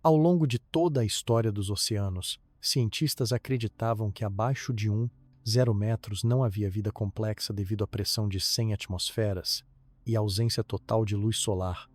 Ao longo de toda a história dos oceanos, cientistas acreditavam que abaixo de 0 metros não havia vida complexa devido à pressão de 100 atmosferas e ausência total de luz solar.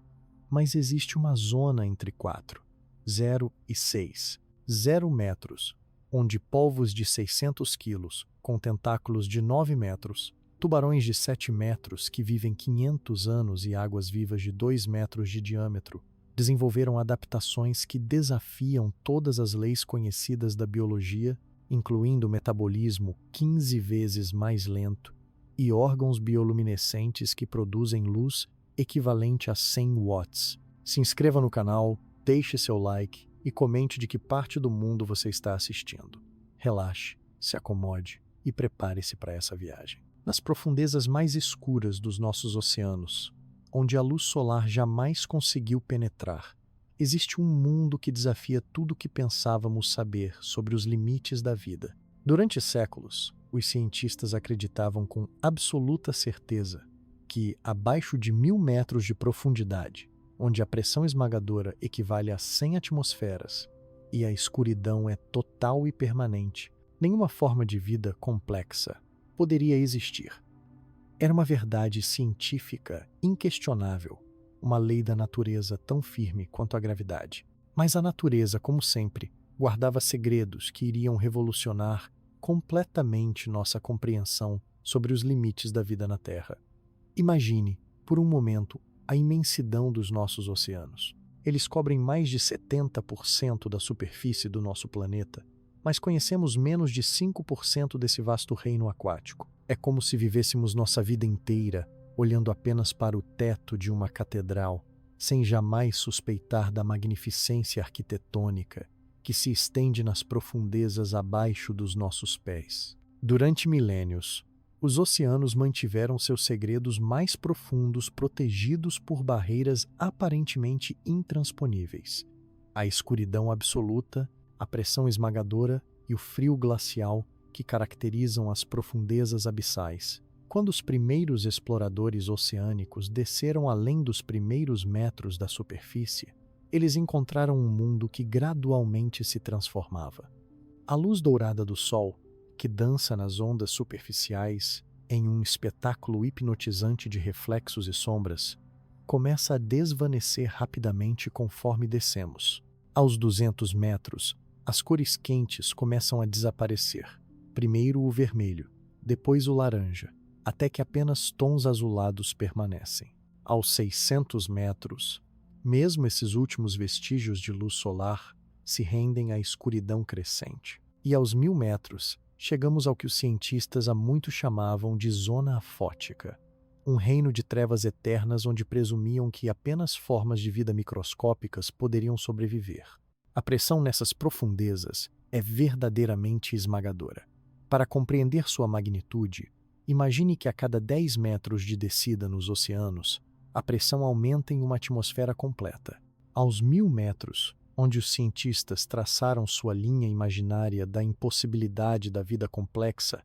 Mas existe uma zona entre 4, 0 e 6, 0 metros, onde polvos de 600 quilos, com tentáculos de 9 metros, tubarões de 7 metros que vivem 500 anos e águas vivas de 2 metros de diâmetro, desenvolveram adaptações que desafiam todas as leis conhecidas da biologia, incluindo o metabolismo 15 vezes mais lento e órgãos bioluminescentes que produzem luz equivalente a 100 watts. Se inscreva no canal, deixe seu like e comente de que parte do mundo você está assistindo. Relaxe, se acomode e prepare-se para essa viagem. Nas profundezas mais escuras dos nossos oceanos, onde a luz solar jamais conseguiu penetrar, existe um mundo que desafia tudo o que pensávamos saber sobre os limites da vida. Durante séculos, os cientistas acreditavam com absoluta certeza que, abaixo de 1000 metros de profundidade, onde a pressão esmagadora equivale a 100 atmosferas e a escuridão é total e permanente, nenhuma forma de vida complexa poderia existir. Era uma verdade científica inquestionável, uma lei da natureza tão firme quanto a gravidade. Mas a natureza, como sempre, guardava segredos que iriam revolucionar completamente nossa compreensão sobre os limites da vida na Terra. Imagine, por um momento, a imensidão dos nossos oceanos. Eles cobrem mais de 70% da superfície do nosso planeta, mas conhecemos menos de 5% desse vasto reino aquático. É como se vivêssemos nossa vida inteira olhando apenas para o teto de uma catedral, sem jamais suspeitar da magnificência arquitetônica que se estende nas profundezas abaixo dos nossos pés. Durante milênios, os oceanos mantiveram seus segredos mais profundos protegidos por barreiras aparentemente intransponíveis. A escuridão absoluta, a pressão esmagadora e o frio glacial que caracterizam as profundezas abissais. Quando os primeiros exploradores oceânicos desceram além dos primeiros metros da superfície, eles encontraram um mundo que gradualmente se transformava. A luz dourada do sol, que dança nas ondas superficiais em um espetáculo hipnotizante de reflexos e sombras, começa a desvanecer rapidamente conforme descemos. Aos 200 metros, as cores quentes começam a desaparecer. Primeiro o vermelho, depois o laranja, até que apenas tons azulados permanecem. Aos 600 metros, mesmo esses últimos vestígios de luz solar se rendem à escuridão crescente. E aos 1000 metros, chegamos ao que os cientistas há muito chamavam de zona afótica, um reino de trevas eternas onde presumiam que apenas formas de vida microscópicas poderiam sobreviver. A pressão nessas profundezas é verdadeiramente esmagadora. Para compreender sua magnitude, imagine que a cada 10 metros de descida nos oceanos, a pressão aumenta em uma atmosfera completa. Aos 1000 metros, onde os cientistas traçaram sua linha imaginária da impossibilidade da vida complexa,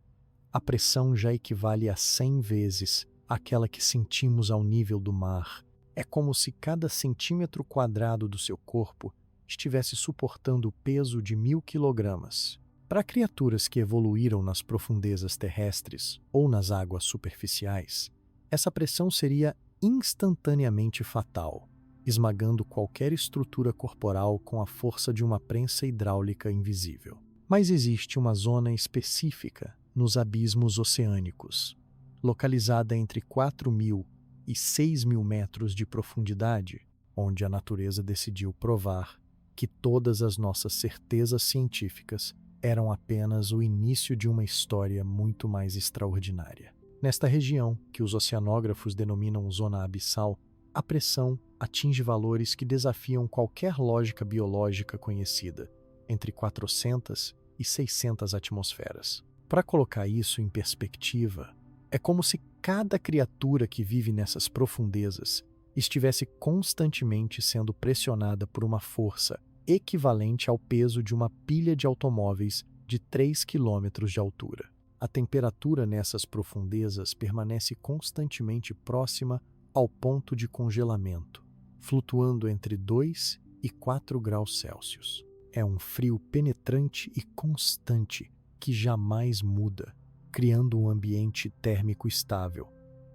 a pressão já equivale a 100 vezes aquela que sentimos ao nível do mar. É como se cada centímetro quadrado do seu corpo estivesse suportando o peso de 1000 quilogramas. Para criaturas que evoluíram nas profundezas terrestres ou nas águas superficiais, essa pressão seria instantaneamente fatal, esmagando qualquer estrutura corporal com a força de uma prensa hidráulica invisível. Mas existe uma zona específica nos abismos oceânicos, localizada entre 4.000 e 6.000 metros de profundidade, onde a natureza decidiu provar que todas as nossas certezas científicas eram apenas o início de uma história muito mais extraordinária. Nesta região, que os oceanógrafos denominam zona abissal, a pressão atinge valores que desafiam qualquer lógica biológica conhecida, entre 400 e 600 atmosferas. Para colocar isso em perspectiva, é como se cada criatura que vive nessas profundezas estivesse constantemente sendo pressionada por uma força equivalente ao peso de uma pilha de automóveis de 3 quilômetros de altura. A temperatura nessas profundezas permanece constantemente próxima ao ponto de congelamento, flutuando entre 2 e 4 graus Celsius. É um frio penetrante e constante que jamais muda, criando um ambiente térmico estável,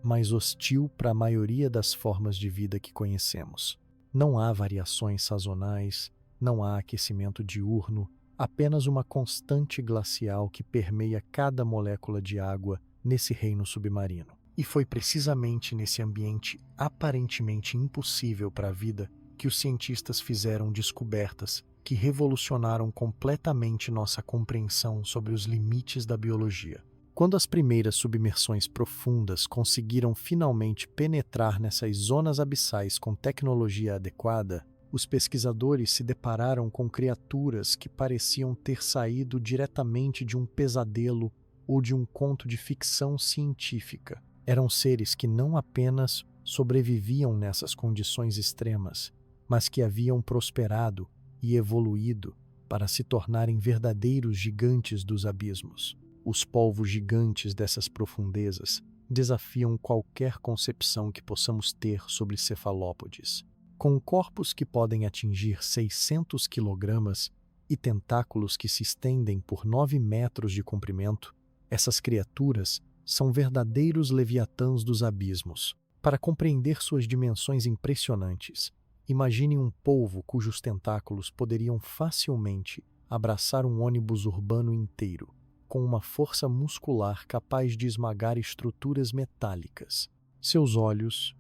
mas hostil para a maioria das formas de vida que conhecemos. Não há variações sazonais, não há aquecimento diurno, apenas uma constante glacial que permeia cada molécula de água nesse reino submarino. E foi precisamente nesse ambiente aparentemente impossível para a vida que os cientistas fizeram descobertas que revolucionaram completamente nossa compreensão sobre os limites da biologia. Quando as primeiras submersões profundas conseguiram finalmente penetrar nessas zonas abissais com tecnologia adequada, os pesquisadores se depararam com criaturas que pareciam ter saído diretamente de um pesadelo ou de um conto de ficção científica. Eram seres que não apenas sobreviviam nessas condições extremas, mas que haviam prosperado e evoluído para se tornarem verdadeiros gigantes dos abismos. Os polvos gigantes dessas profundezas desafiam qualquer concepção que possamos ter sobre cefalópodes. Com corpos que podem atingir 600 quilogramas e tentáculos que se estendem por 9 metros de comprimento, essas criaturas são verdadeiros leviatãs dos abismos. Para compreender suas dimensões impressionantes, imagine um polvo cujos tentáculos poderiam facilmente abraçar um ônibus urbano inteiro, com uma força muscular capaz de esmagar estruturas metálicas. Seus olhos,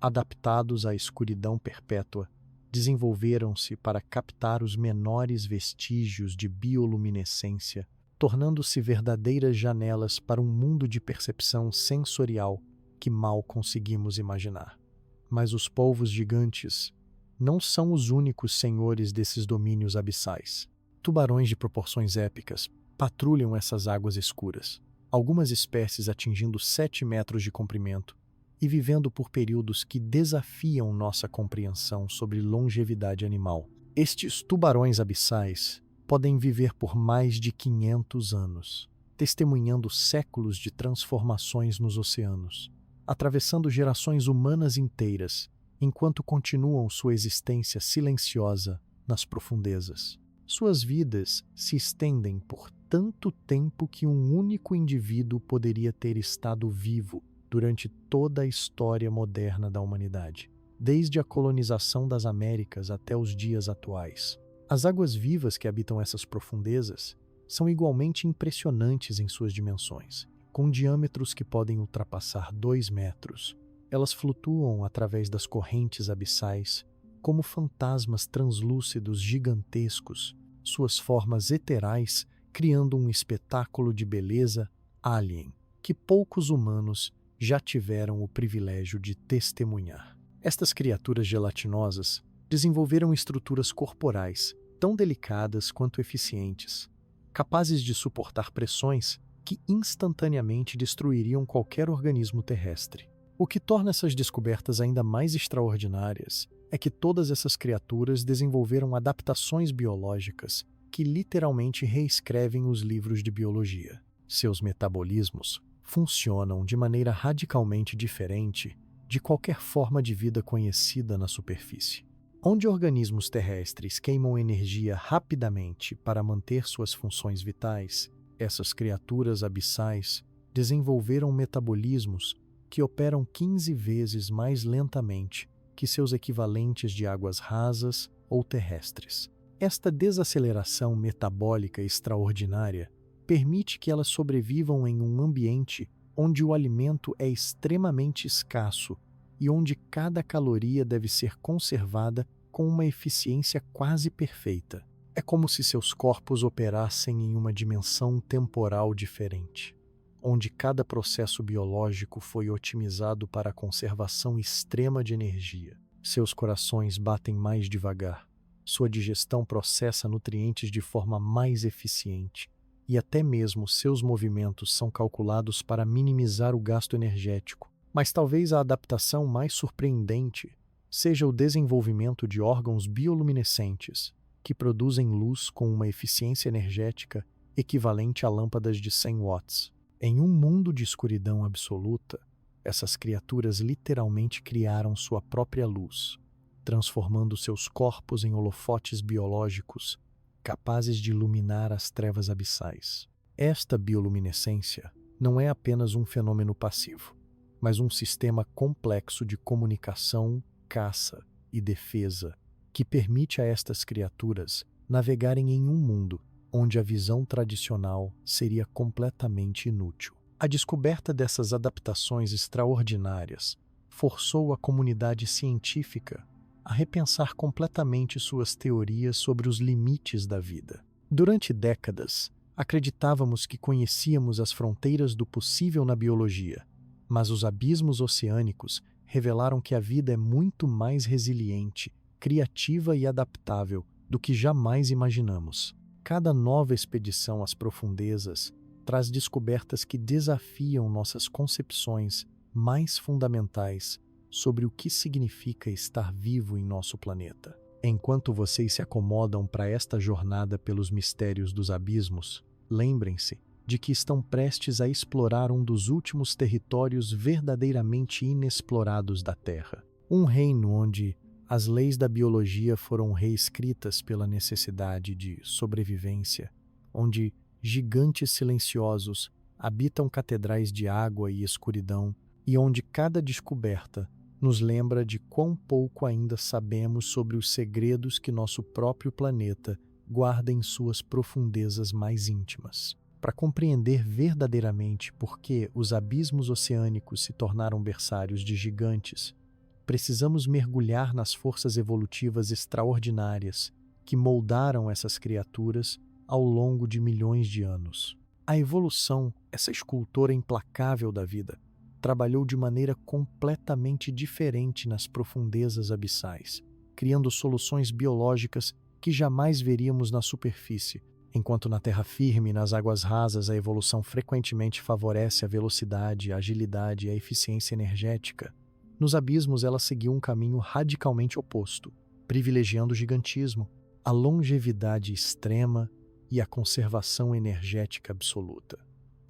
adaptados à escuridão perpétua, desenvolveram-se para captar os menores vestígios de bioluminescência, tornando-se verdadeiras janelas para um mundo de percepção sensorial que mal conseguimos imaginar. Mas os polvos gigantes não são os únicos senhores desses domínios abissais. Tubarões de proporções épicas patrulham essas águas escuras, algumas espécies atingindo 7 metros de comprimento e vivendo por períodos que desafiam nossa compreensão sobre longevidade animal. Estes tubarões abissais podem viver por mais de 500 anos, testemunhando séculos de transformações nos oceanos, atravessando gerações humanas inteiras, enquanto continuam sua existência silenciosa nas profundezas. Suas vidas se estendem por tanto tempo que um único indivíduo poderia ter estado vivo durante toda a história moderna da humanidade, desde a colonização das Américas até os dias atuais. As águas vivas que habitam essas profundezas são igualmente impressionantes em suas dimensões, com diâmetros que podem ultrapassar 2 metros. Elas flutuam através das correntes abissais como fantasmas translúcidos gigantescos, suas formas eterais criando um espetáculo de beleza alien que poucos humanos já tiveram o privilégio de testemunhar. Estas criaturas gelatinosas desenvolveram estruturas corporais tão delicadas quanto eficientes, capazes de suportar pressões que instantaneamente destruiriam qualquer organismo terrestre. O que torna essas descobertas ainda mais extraordinárias é que todas essas criaturas desenvolveram adaptações biológicas que literalmente reescrevem os livros de biologia. Seus metabolismos funcionam de maneira radicalmente diferente de qualquer forma de vida conhecida na superfície. Onde organismos terrestres queimam energia rapidamente para manter suas funções vitais, essas criaturas abissais desenvolveram metabolismos que operam 15 vezes mais lentamente que seus equivalentes de águas rasas ou terrestres. Esta desaceleração metabólica extraordinária permite que elas sobrevivam em um ambiente onde o alimento é extremamente escasso e onde cada caloria deve ser conservada com uma eficiência quase perfeita. É como se seus corpos operassem em uma dimensão temporal diferente, onde cada processo biológico foi otimizado para a conservação extrema de energia. Seus corações batem mais devagar, sua digestão processa nutrientes de forma mais eficiente e até mesmo seus movimentos são calculados para minimizar o gasto energético. Mas talvez a adaptação mais surpreendente seja o desenvolvimento de órgãos bioluminescentes que produzem luz com uma eficiência energética equivalente a lâmpadas de 100 watts. Em um mundo de escuridão absoluta, essas criaturas literalmente criaram sua própria luz, transformando seus corpos em holofotes biológicos capazes de iluminar as trevas abissais. Esta bioluminescência não é apenas um fenômeno passivo, mas um sistema complexo de comunicação, caça e defesa que permite a estas criaturas navegarem em um mundo onde a visão tradicional seria completamente inútil. A descoberta dessas adaptações extraordinárias forçou a comunidade científica a repensar completamente suas teorias sobre os limites da vida. Durante décadas, acreditávamos que conhecíamos as fronteiras do possível na biologia, mas os abismos oceânicos revelaram que a vida é muito mais resiliente, criativa e adaptável do que jamais imaginamos. Cada nova expedição às profundezas traz descobertas que desafiam nossas concepções mais fundamentais sobre o que significa estar vivo em nosso planeta. Enquanto vocês se acomodam para esta jornada pelos mistérios dos abismos, lembrem-se de que estão prestes a explorar um dos últimos territórios verdadeiramente inexplorados da Terra. Um reino onde as leis da biologia foram reescritas pela necessidade de sobrevivência, onde gigantes silenciosos habitam catedrais de água e escuridão, e onde cada descoberta nos lembra de quão pouco ainda sabemos sobre os segredos que nosso próprio planeta guarda em suas profundezas mais íntimas. Para compreender verdadeiramente por que os abismos oceânicos se tornaram berçários de gigantes, precisamos mergulhar nas forças evolutivas extraordinárias que moldaram essas criaturas ao longo de milhões de anos. A evolução, essa escultora implacável da vida, trabalhou de maneira completamente diferente nas profundezas abissais, criando soluções biológicas que jamais veríamos na superfície, enquanto na terra firme e nas águas rasas a evolução frequentemente favorece a velocidade, a agilidade e a eficiência energética. Nos abismos ela seguiu um caminho radicalmente oposto, privilegiando o gigantismo, a longevidade extrema e a conservação energética absoluta.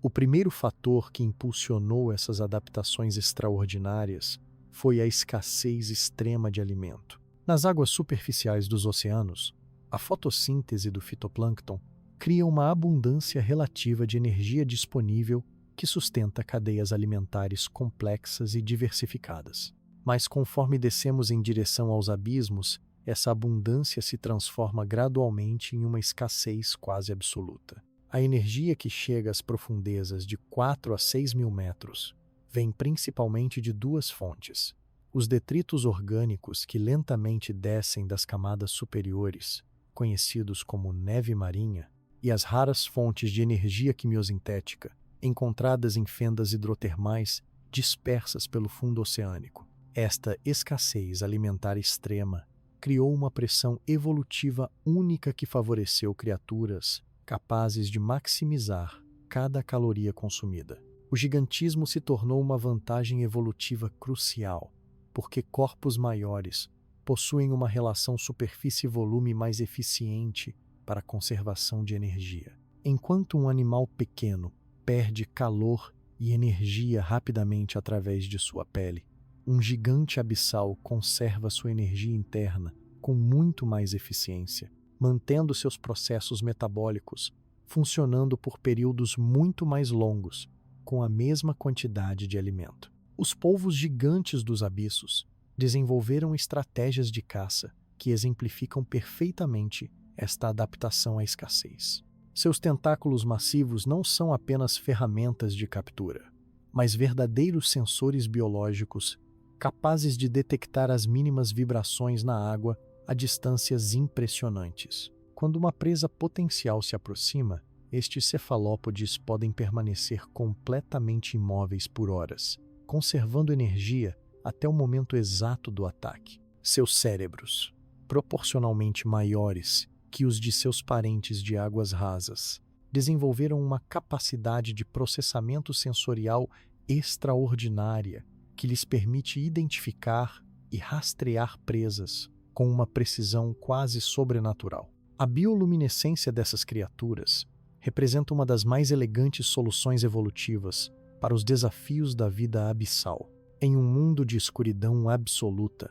O primeiro fator que impulsionou essas adaptações extraordinárias foi a escassez extrema de alimento. Nas águas superficiais dos oceanos, a fotossíntese do fitoplâncton cria uma abundância relativa de energia disponível que sustenta cadeias alimentares complexas e diversificadas. Mas conforme descemos em direção aos abismos, essa abundância se transforma gradualmente em uma escassez quase absoluta. A energia que chega às profundezas de 4 a 6 mil metros vem principalmente de duas fontes: os detritos orgânicos que lentamente descem das camadas superiores, conhecidos como neve marinha, e as raras fontes de energia quimiosintética encontradas em fendas hidrotermais dispersas pelo fundo oceânico. Esta escassez alimentar extrema criou uma pressão evolutiva única que favoreceu criaturas capazes de maximizar cada caloria consumida. O gigantismo se tornou uma vantagem evolutiva crucial, porque corpos maiores possuem uma relação superfície-volume mais eficiente para a conservação de energia. Enquanto um animal pequeno perde calor e energia rapidamente através de sua pele, um gigante abissal conserva sua energia interna com muito mais eficiência, mantendo seus processos metabólicos funcionando por períodos muito mais longos, com a mesma quantidade de alimento. Os polvos gigantes dos abissos desenvolveram estratégias de caça que exemplificam perfeitamente esta adaptação à escassez. Seus tentáculos massivos não são apenas ferramentas de captura, mas verdadeiros sensores biológicos capazes de detectar as mínimas vibrações na água a distâncias impressionantes. Quando uma presa potencial se aproxima, estes cefalópodes podem permanecer completamente imóveis por horas, conservando energia até o momento exato do ataque. Seus cérebros, proporcionalmente maiores que os de seus parentes de águas rasas, desenvolveram uma capacidade de processamento sensorial extraordinária que lhes permite identificar e rastrear presas com uma precisão quase sobrenatural. A bioluminescência dessas criaturas representa uma das mais elegantes soluções evolutivas para os desafios da vida abissal. Em um mundo de escuridão absoluta,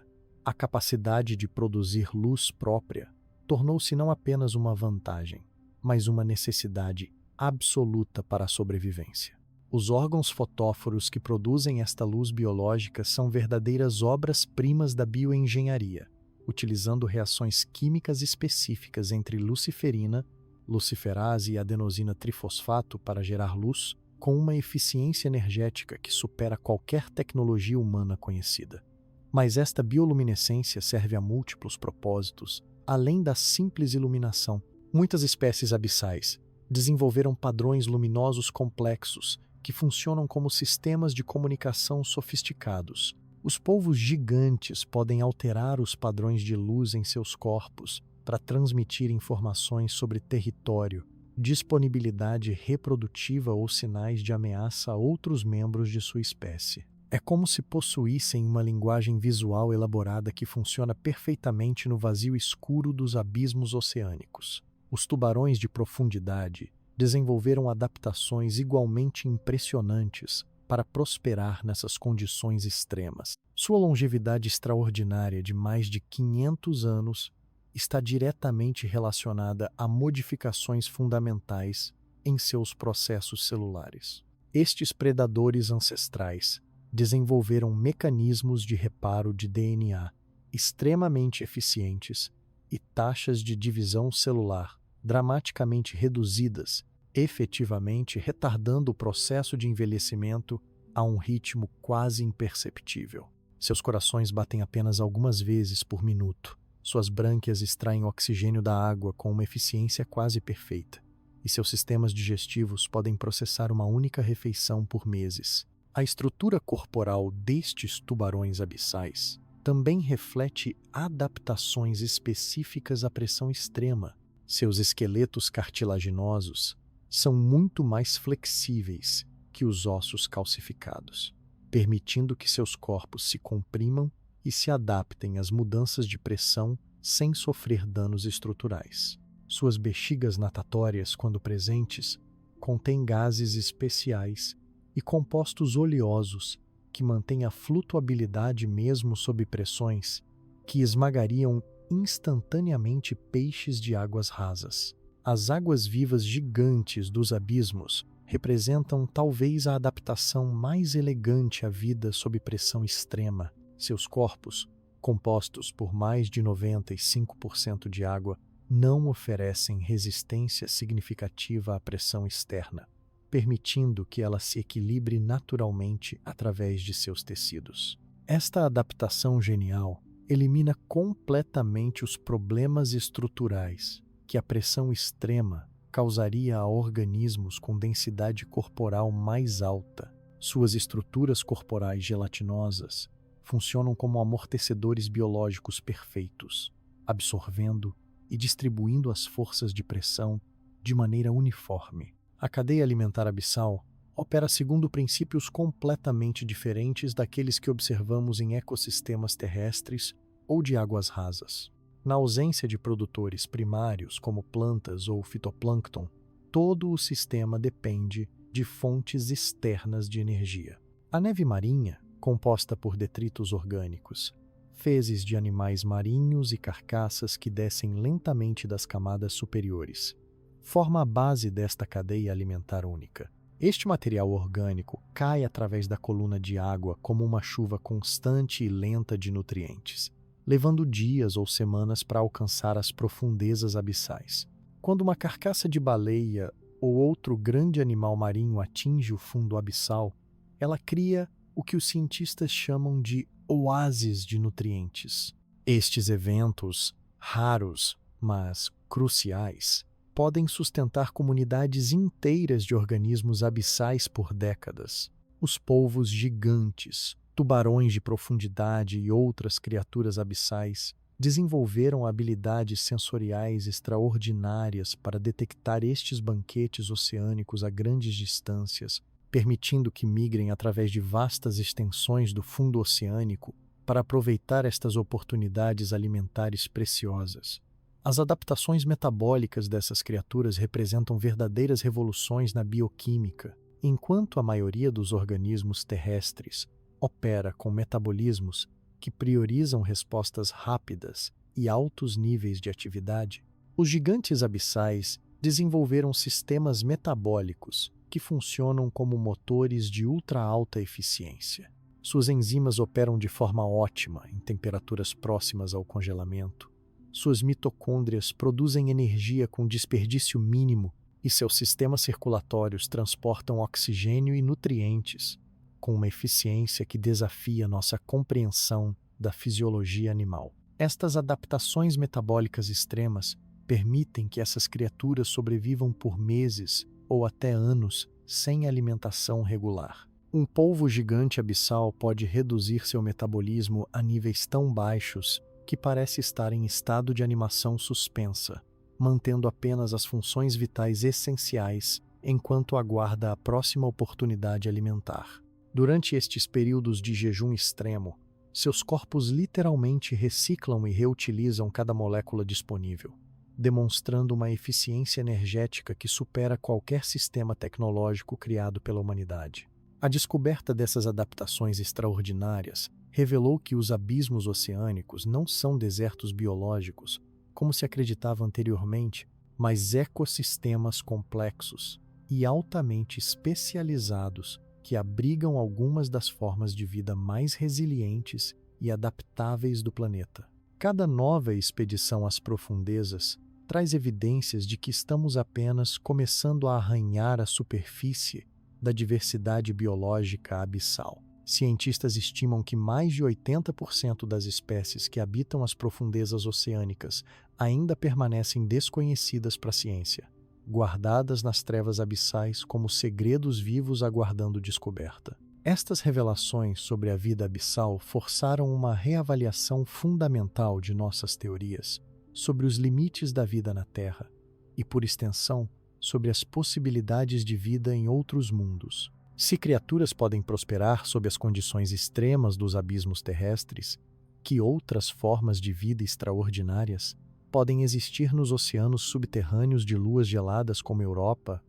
A capacidade de produzir luz própria tornou-se não apenas uma vantagem, mas uma necessidade absoluta para a sobrevivência. Os órgãos fotóforos que produzem esta luz biológica são verdadeiras obras-primas da bioengenharia, utilizando reações químicas específicas entre luciferina, luciferase e adenosina trifosfato para gerar luz, com uma eficiência energética que supera qualquer tecnologia humana conhecida. Mas esta bioluminescência serve a múltiplos propósitos, além da simples iluminação. Muitas espécies abissais desenvolveram padrões luminosos complexos que funcionam como sistemas de comunicação sofisticados. Os polvos gigantes podem alterar os padrões de luz em seus corpos para transmitir informações sobre território, disponibilidade reprodutiva ou sinais de ameaça a outros membros de sua espécie. É como se possuíssem uma linguagem visual elaborada que funciona perfeitamente no vazio escuro dos abismos oceânicos. Os tubarões de profundidade desenvolveram adaptações igualmente impressionantes para prosperar nessas condições extremas. Sua longevidade extraordinária de mais de 500 anos está diretamente relacionada a modificações fundamentais em seus processos celulares. Estes predadores ancestrais desenvolveram mecanismos de reparo de DNA extremamente eficientes e taxas de divisão celular dramaticamente reduzidas, efetivamente retardando o processo de envelhecimento a um ritmo quase imperceptível. Seus corações batem apenas algumas vezes por minuto. Suas brânquias extraem oxigênio da água com uma eficiência quase perfeita, e seus sistemas digestivos podem processar uma única refeição por meses. A estrutura corporal destes tubarões abissais também reflete adaptações específicas à pressão extrema. Seus esqueletos cartilaginosos são muito mais flexíveis que os ossos calcificados, permitindo que seus corpos se comprimam e se adaptem às mudanças de pressão sem sofrer danos estruturais. Suas bexigas natatórias, quando presentes, contêm gases especiais e compostos oleosos que mantêm a flutuabilidade mesmo sob pressões que esmagariam instantaneamente peixes de águas rasas. As águas-vivas gigantes dos abismos representam talvez a adaptação mais elegante à vida sob pressão extrema. Seus corpos, compostos por mais de 95% de água, não oferecem resistência significativa à pressão externa, permitindo que ela se equilibre naturalmente através de seus tecidos. Esta adaptação genial elimina completamente os problemas estruturais que a pressão extrema causaria a organismos com densidade corporal mais alta. Suas estruturas corporais gelatinosas funcionam como amortecedores biológicos perfeitos, absorvendo e distribuindo as forças de pressão de maneira uniforme. A cadeia alimentar abissal opera segundo princípios completamente diferentes daqueles que observamos em ecossistemas terrestres ou de águas rasas. Na ausência de produtores primários como plantas ou fitoplâncton, todo o sistema depende de fontes externas de energia. A neve marinha, composta por detritos orgânicos, fezes de animais marinhos e carcaças que descem lentamente das camadas superiores, forma a base desta cadeia alimentar única. Este material orgânico cai através da coluna de água como uma chuva constante e lenta de nutrientes, levando dias ou semanas para alcançar as profundezas abissais. Quando uma carcaça de baleia ou outro grande animal marinho atinge o fundo abissal, ela cria o que os cientistas chamam de oásis de nutrientes. Estes eventos, raros, mas cruciais, podem sustentar comunidades inteiras de organismos abissais por décadas. Os polvos gigantes, tubarões de profundidade e outras criaturas abissais desenvolveram habilidades sensoriais extraordinárias para detectar estes banquetes oceânicos a grandes distâncias, permitindo que migrem através de vastas extensões do fundo oceânico para aproveitar estas oportunidades alimentares preciosas. As adaptações metabólicas dessas criaturas representam verdadeiras revoluções na bioquímica, enquanto a maioria dos organismos terrestres opera com metabolismos que priorizam respostas rápidas e altos níveis de atividade, os gigantes abissais desenvolveram sistemas metabólicos que funcionam como motores de ultra-alta eficiência. Suas enzimas operam de forma ótima em temperaturas próximas ao congelamento. Suas mitocôndrias produzem energia com desperdício mínimo e seus sistemas circulatórios transportam oxigênio e nutrientes com uma eficiência que desafia nossa compreensão da fisiologia animal. Estas adaptações metabólicas extremas permitem que essas criaturas sobrevivam por meses ou até anos sem alimentação regular. Um polvo gigante abissal pode reduzir seu metabolismo a níveis tão baixos que parece estar em estado de animação suspensa, mantendo apenas as funções vitais essenciais enquanto aguarda a próxima oportunidade alimentar. Durante estes períodos de jejum extremo, seus corpos literalmente reciclam e reutilizam cada molécula disponível, demonstrando uma eficiência energética que supera qualquer sistema tecnológico criado pela humanidade. A descoberta dessas adaptações extraordinárias revelou que os abismos oceânicos não são desertos biológicos, como se acreditava anteriormente, mas ecossistemas complexos e altamente especializados que abrigam algumas das formas de vida mais resilientes e adaptáveis do planeta. Cada nova expedição às profundezas traz evidências de que estamos apenas começando a arranhar a superfície da diversidade biológica abissal. Cientistas estimam que mais de 80% das espécies que habitam as profundezas oceânicas ainda permanecem desconhecidas para a ciência, guardadas nas trevas abissais como segredos vivos aguardando descoberta. Estas revelações sobre a vida abissal forçaram uma reavaliação fundamental de nossas teorias sobre os limites da vida na Terra e, por extensão, sobre as possibilidades de vida em outros mundos. Se criaturas podem prosperar sob as condições extremas dos abismos terrestres, que outras formas de vida extraordinárias podem existir nos oceanos subterrâneos de luas geladas como Europa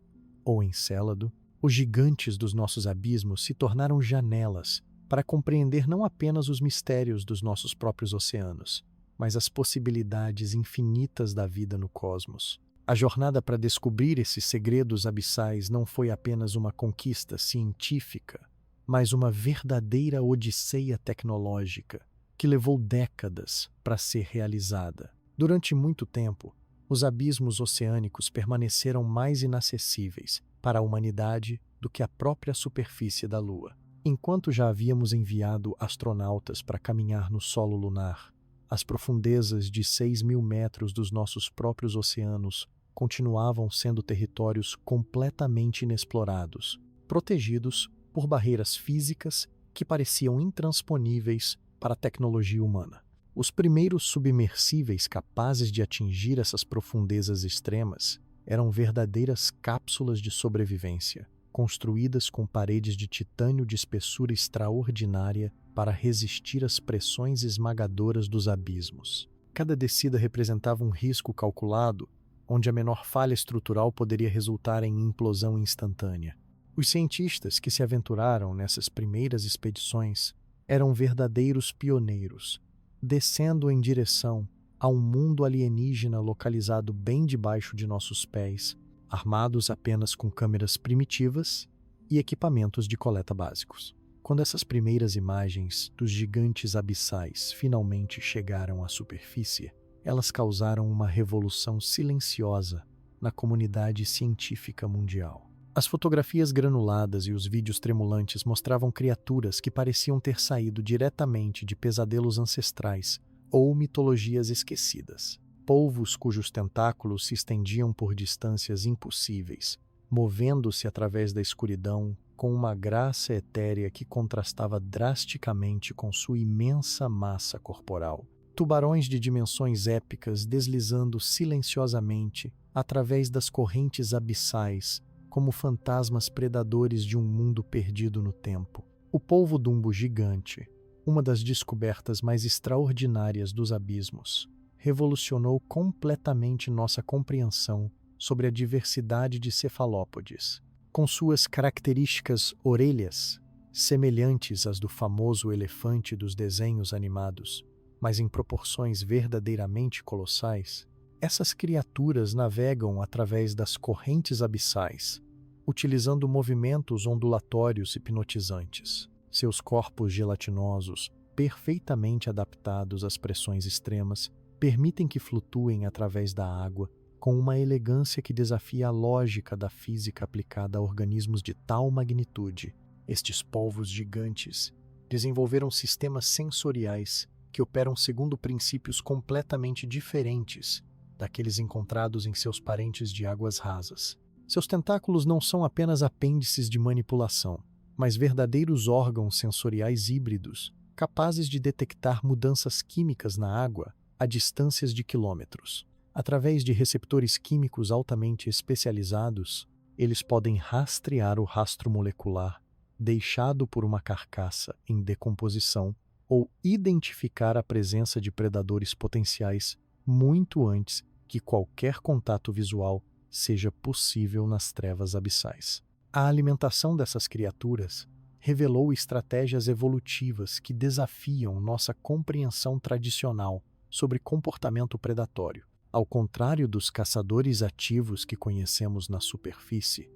ou Encélado? Os gigantes dos nossos abismos se tornaram janelas para compreender não apenas os mistérios dos nossos próprios oceanos, mas as possibilidades infinitas da vida no cosmos. A jornada para descobrir esses segredos abissais não foi apenas uma conquista científica, mas uma verdadeira odisseia tecnológica que levou décadas para ser realizada. Durante muito tempo, os abismos oceânicos permaneceram mais inacessíveis para a humanidade do que a própria superfície da Lua. Enquanto já havíamos enviado astronautas para caminhar no solo lunar, as profundezas de 6.000 metros dos nossos próprios oceanos continuavam sendo territórios completamente inexplorados, protegidos por barreiras físicas que pareciam intransponíveis para a tecnologia humana. Os primeiros submersíveis capazes de atingir essas profundezas extremas eram verdadeiras cápsulas de sobrevivência, construídas com paredes de titânio de espessura extraordinária para resistir às pressões esmagadoras dos abismos. Cada descida representava um risco calculado, onde a menor falha estrutural poderia resultar em implosão instantânea. Os cientistas que se aventuraram nessas primeiras expedições eram verdadeiros pioneiros, descendo em direção a um mundo alienígena localizado bem debaixo de nossos pés, armados apenas com câmeras primitivas e equipamentos de coleta básicos. Quando essas primeiras imagens dos gigantes abissais finalmente chegaram à superfície, elas causaram uma revolução silenciosa na comunidade científica mundial. As fotografias granuladas e os vídeos tremulantes mostravam criaturas que pareciam ter saído diretamente de pesadelos ancestrais ou mitologias esquecidas. Polvos cujos tentáculos se estendiam por distâncias impossíveis, movendo-se através da escuridão com uma graça etérea que contrastava drasticamente com sua imensa massa corporal. Tubarões de dimensões épicas deslizando silenciosamente através das correntes abissais, como fantasmas predadores de um mundo perdido no tempo. O polvo-dumbo gigante, uma das descobertas mais extraordinárias dos abismos, revolucionou completamente nossa compreensão sobre a diversidade de cefalópodes. Com suas características orelhas semelhantes às do famoso elefante dos desenhos animados, mas em proporções verdadeiramente colossais, essas criaturas navegam através das correntes abissais, utilizando movimentos ondulatórios hipnotizantes. Seus corpos gelatinosos, perfeitamente adaptados às pressões extremas, permitem que flutuem através da água com uma elegância que desafia a lógica da física aplicada a organismos de tal magnitude. Estes polvos gigantes desenvolveram sistemas sensoriais que operam segundo princípios completamente diferentes daqueles encontrados em seus parentes de águas rasas. Seus tentáculos não são apenas apêndices de manipulação, mas verdadeiros órgãos sensoriais híbridos, capazes de detectar mudanças químicas na água a distâncias de quilômetros. Através de receptores químicos altamente especializados, eles podem rastrear o rastro molecular deixado por uma carcaça em decomposição ou identificar a presença de predadores potenciais muito antes que qualquer contato visual seja possível nas trevas abissais. A alimentação dessas criaturas revelou estratégias evolutivas que desafiam nossa compreensão tradicional sobre comportamento predatório. Ao contrário dos caçadores ativos que conhecemos na superfície,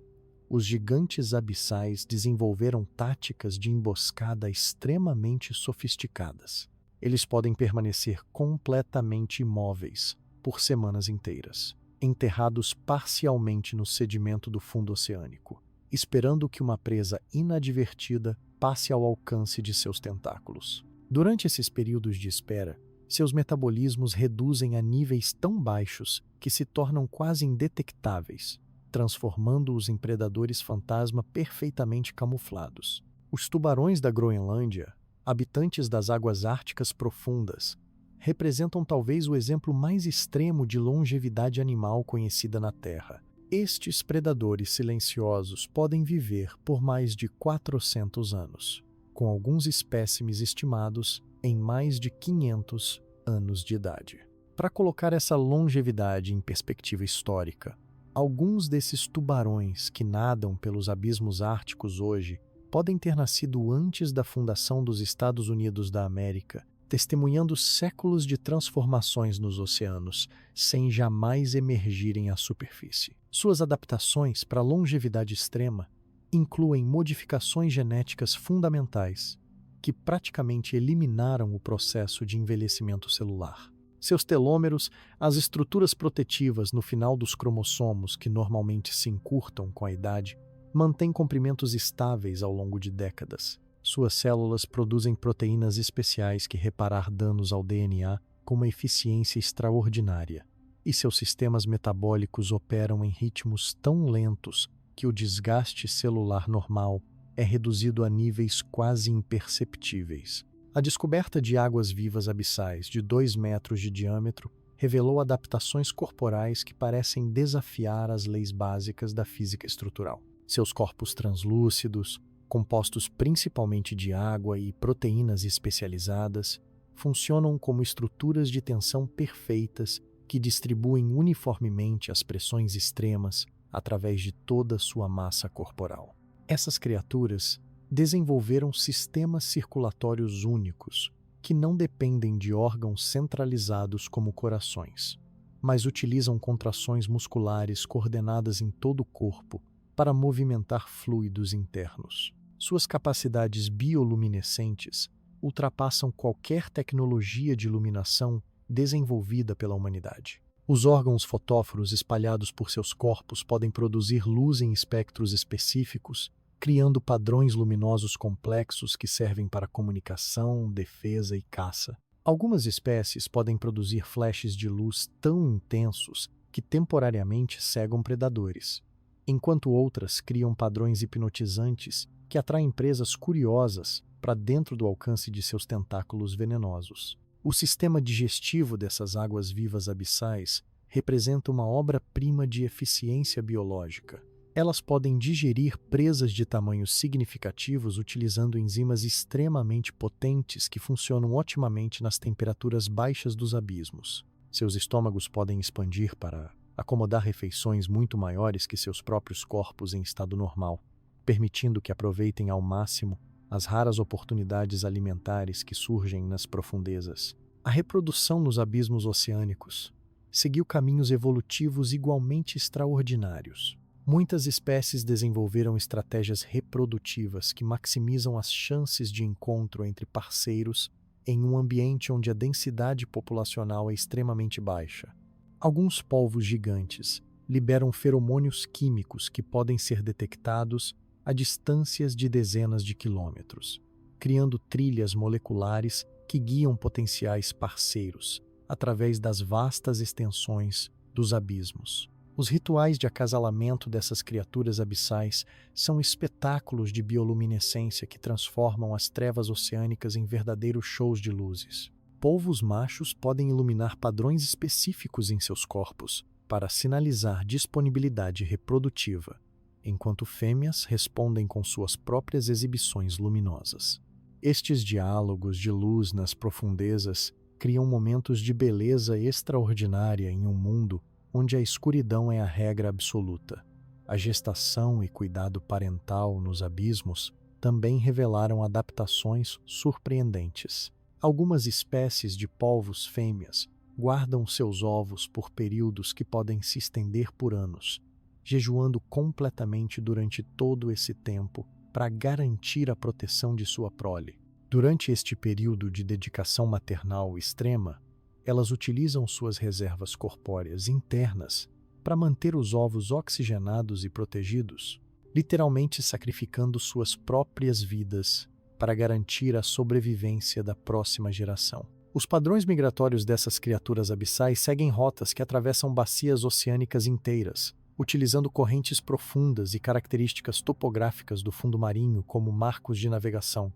os gigantes abissais desenvolveram táticas de emboscada extremamente sofisticadas. Eles podem permanecer completamente imóveis por semanas inteiras, enterrados parcialmente no sedimento do fundo oceânico, esperando que uma presa inadvertida passe ao alcance de seus tentáculos. Durante esses períodos de espera, seus metabolismos reduzem a níveis tão baixos que se tornam quase indetectáveis, transformando-os em predadores fantasma perfeitamente camuflados. Os tubarões da Groenlândia, habitantes das águas árticas profundas, representam talvez o exemplo mais extremo de longevidade animal conhecida na Terra. Estes predadores silenciosos podem viver por mais de 400 anos, com alguns espécimes estimados em mais de 500 anos de idade. Para colocar essa longevidade em perspectiva histórica, alguns desses tubarões que nadam pelos abismos árticos hoje podem ter nascido antes da fundação dos Estados Unidos da América, testemunhando séculos de transformações nos oceanos, sem jamais emergirem à superfície. Suas adaptações para a longevidade extrema incluem modificações genéticas fundamentais que praticamente eliminaram o processo de envelhecimento celular. Seus telômeros, as estruturas protetivas no final dos cromossomos que normalmente se encurtam com a idade, mantêm comprimentos estáveis ao longo de décadas. Suas células produzem proteínas especiais que reparar danos ao DNA com uma eficiência extraordinária, e seus sistemas metabólicos operam em ritmos tão lentos que o desgaste celular normal é reduzido a níveis quase imperceptíveis. A descoberta de águas vivas abissais de 2 metros de diâmetro revelou adaptações corporais que parecem desafiar as leis básicas da física estrutural. Seus corpos translúcidos, compostos principalmente de água e proteínas especializadas, funcionam como estruturas de tensão perfeitas que distribuem uniformemente as pressões extremas através de toda sua massa corporal. Essas criaturas desenvolveram sistemas circulatórios únicos que não dependem de órgãos centralizados como corações, mas utilizam contrações musculares coordenadas em todo o corpo para movimentar fluidos internos. Suas capacidades bioluminescentes ultrapassam qualquer tecnologia de iluminação desenvolvida pela humanidade. Os órgãos fotóforos espalhados por seus corpos podem produzir luz em espectros específicos, criando padrões luminosos complexos que servem para comunicação, defesa e caça. Algumas espécies podem produzir flashes de luz tão intensos que temporariamente cegam predadores, enquanto outras criam padrões hipnotizantes que atraem presas curiosas para dentro do alcance de seus tentáculos venenosos. O sistema digestivo dessas águas vivas abissais representa uma obra-prima de eficiência biológica. Elas podem digerir presas de tamanhos significativos utilizando enzimas extremamente potentes que funcionam otimamente nas temperaturas baixas dos abismos. Seus estômagos podem expandir para acomodar refeições muito maiores que seus próprios corpos em estado normal, permitindo que aproveitem ao máximo as raras oportunidades alimentares que surgem nas profundezas. A reprodução nos abismos oceânicos seguiu caminhos evolutivos igualmente extraordinários. Muitas espécies desenvolveram estratégias reprodutivas que maximizam as chances de encontro entre parceiros em um ambiente onde a densidade populacional é extremamente baixa. Alguns polvos gigantes liberam feromônios químicos que podem ser detectados a distâncias de dezenas de quilômetros, criando trilhas moleculares que guiam potenciais parceiros através das vastas extensões dos abismos. Os rituais de acasalamento dessas criaturas abissais são espetáculos de bioluminescência que transformam as trevas oceânicas em verdadeiros shows de luzes. Polvos machos podem iluminar padrões específicos em seus corpos para sinalizar disponibilidade reprodutiva, enquanto fêmeas respondem com suas próprias exibições luminosas. Estes diálogos de luz nas profundezas criam momentos de beleza extraordinária em um mundo onde a escuridão é a regra absoluta. A gestação e cuidado parental nos abismos também revelaram adaptações surpreendentes. Algumas espécies de polvos fêmeas guardam seus ovos por períodos que podem se estender por anos, jejuando completamente durante todo esse tempo para garantir a proteção de sua prole. Durante este período de dedicação maternal extrema, elas utilizam suas reservas corpóreas internas para manter os ovos oxigenados e protegidos, literalmente sacrificando suas próprias vidas para garantir a sobrevivência da próxima geração. Os padrões migratórios dessas criaturas abissais seguem rotas que atravessam bacias oceânicas inteiras, utilizando correntes profundas e características topográficas do fundo marinho como marcos de navegação.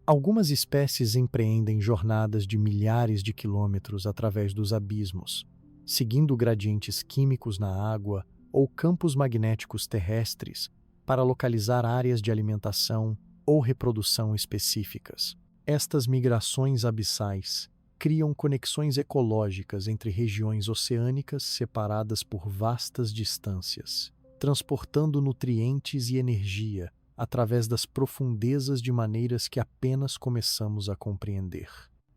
Algumas espécies empreendem jornadas de milhares de quilômetros através dos abismos, seguindo gradientes químicos na água ou campos magnéticos terrestres para localizar áreas de alimentação ou reprodução específicas. Estas migrações abissais criam conexões ecológicas entre regiões oceânicas separadas por vastas distâncias, transportando nutrientes e energia através das profundezas de maneiras que apenas começamos a compreender.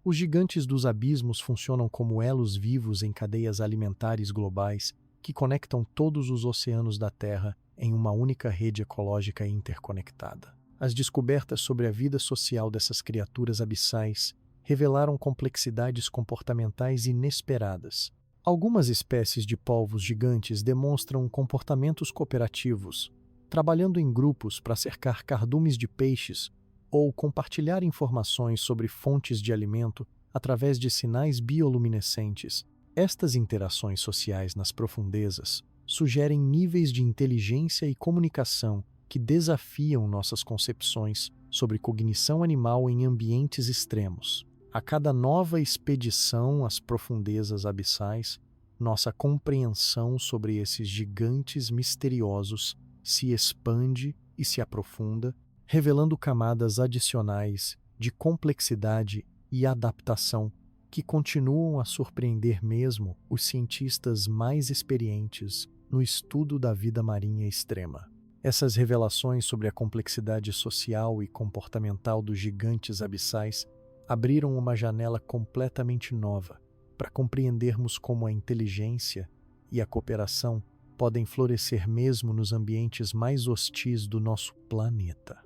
Os gigantes dos abismos funcionam como elos vivos em cadeias alimentares globais que conectam todos os oceanos da Terra em uma única rede ecológica interconectada. As descobertas sobre a vida social dessas criaturas abissais revelaram complexidades comportamentais inesperadas. Algumas espécies de polvos gigantes demonstram comportamentos cooperativos, trabalhando em grupos para cercar cardumes de peixes ou compartilhar informações sobre fontes de alimento através de sinais bioluminescentes. Estas interações sociais nas profundezas sugerem níveis de inteligência e comunicação que desafiam nossas concepções sobre cognição animal em ambientes extremos. A cada nova expedição às profundezas abissais, nossa compreensão sobre esses gigantes misteriosos se expande e se aprofunda, revelando camadas adicionais de complexidade e adaptação que continuam a surpreender mesmo os cientistas mais experientes no estudo da vida marinha extrema. Essas revelações sobre a complexidade social e comportamental dos gigantes abissais abriram uma janela completamente nova para compreendermos como a inteligência e a cooperação podem florescer mesmo nos ambientes mais hostis do nosso planeta.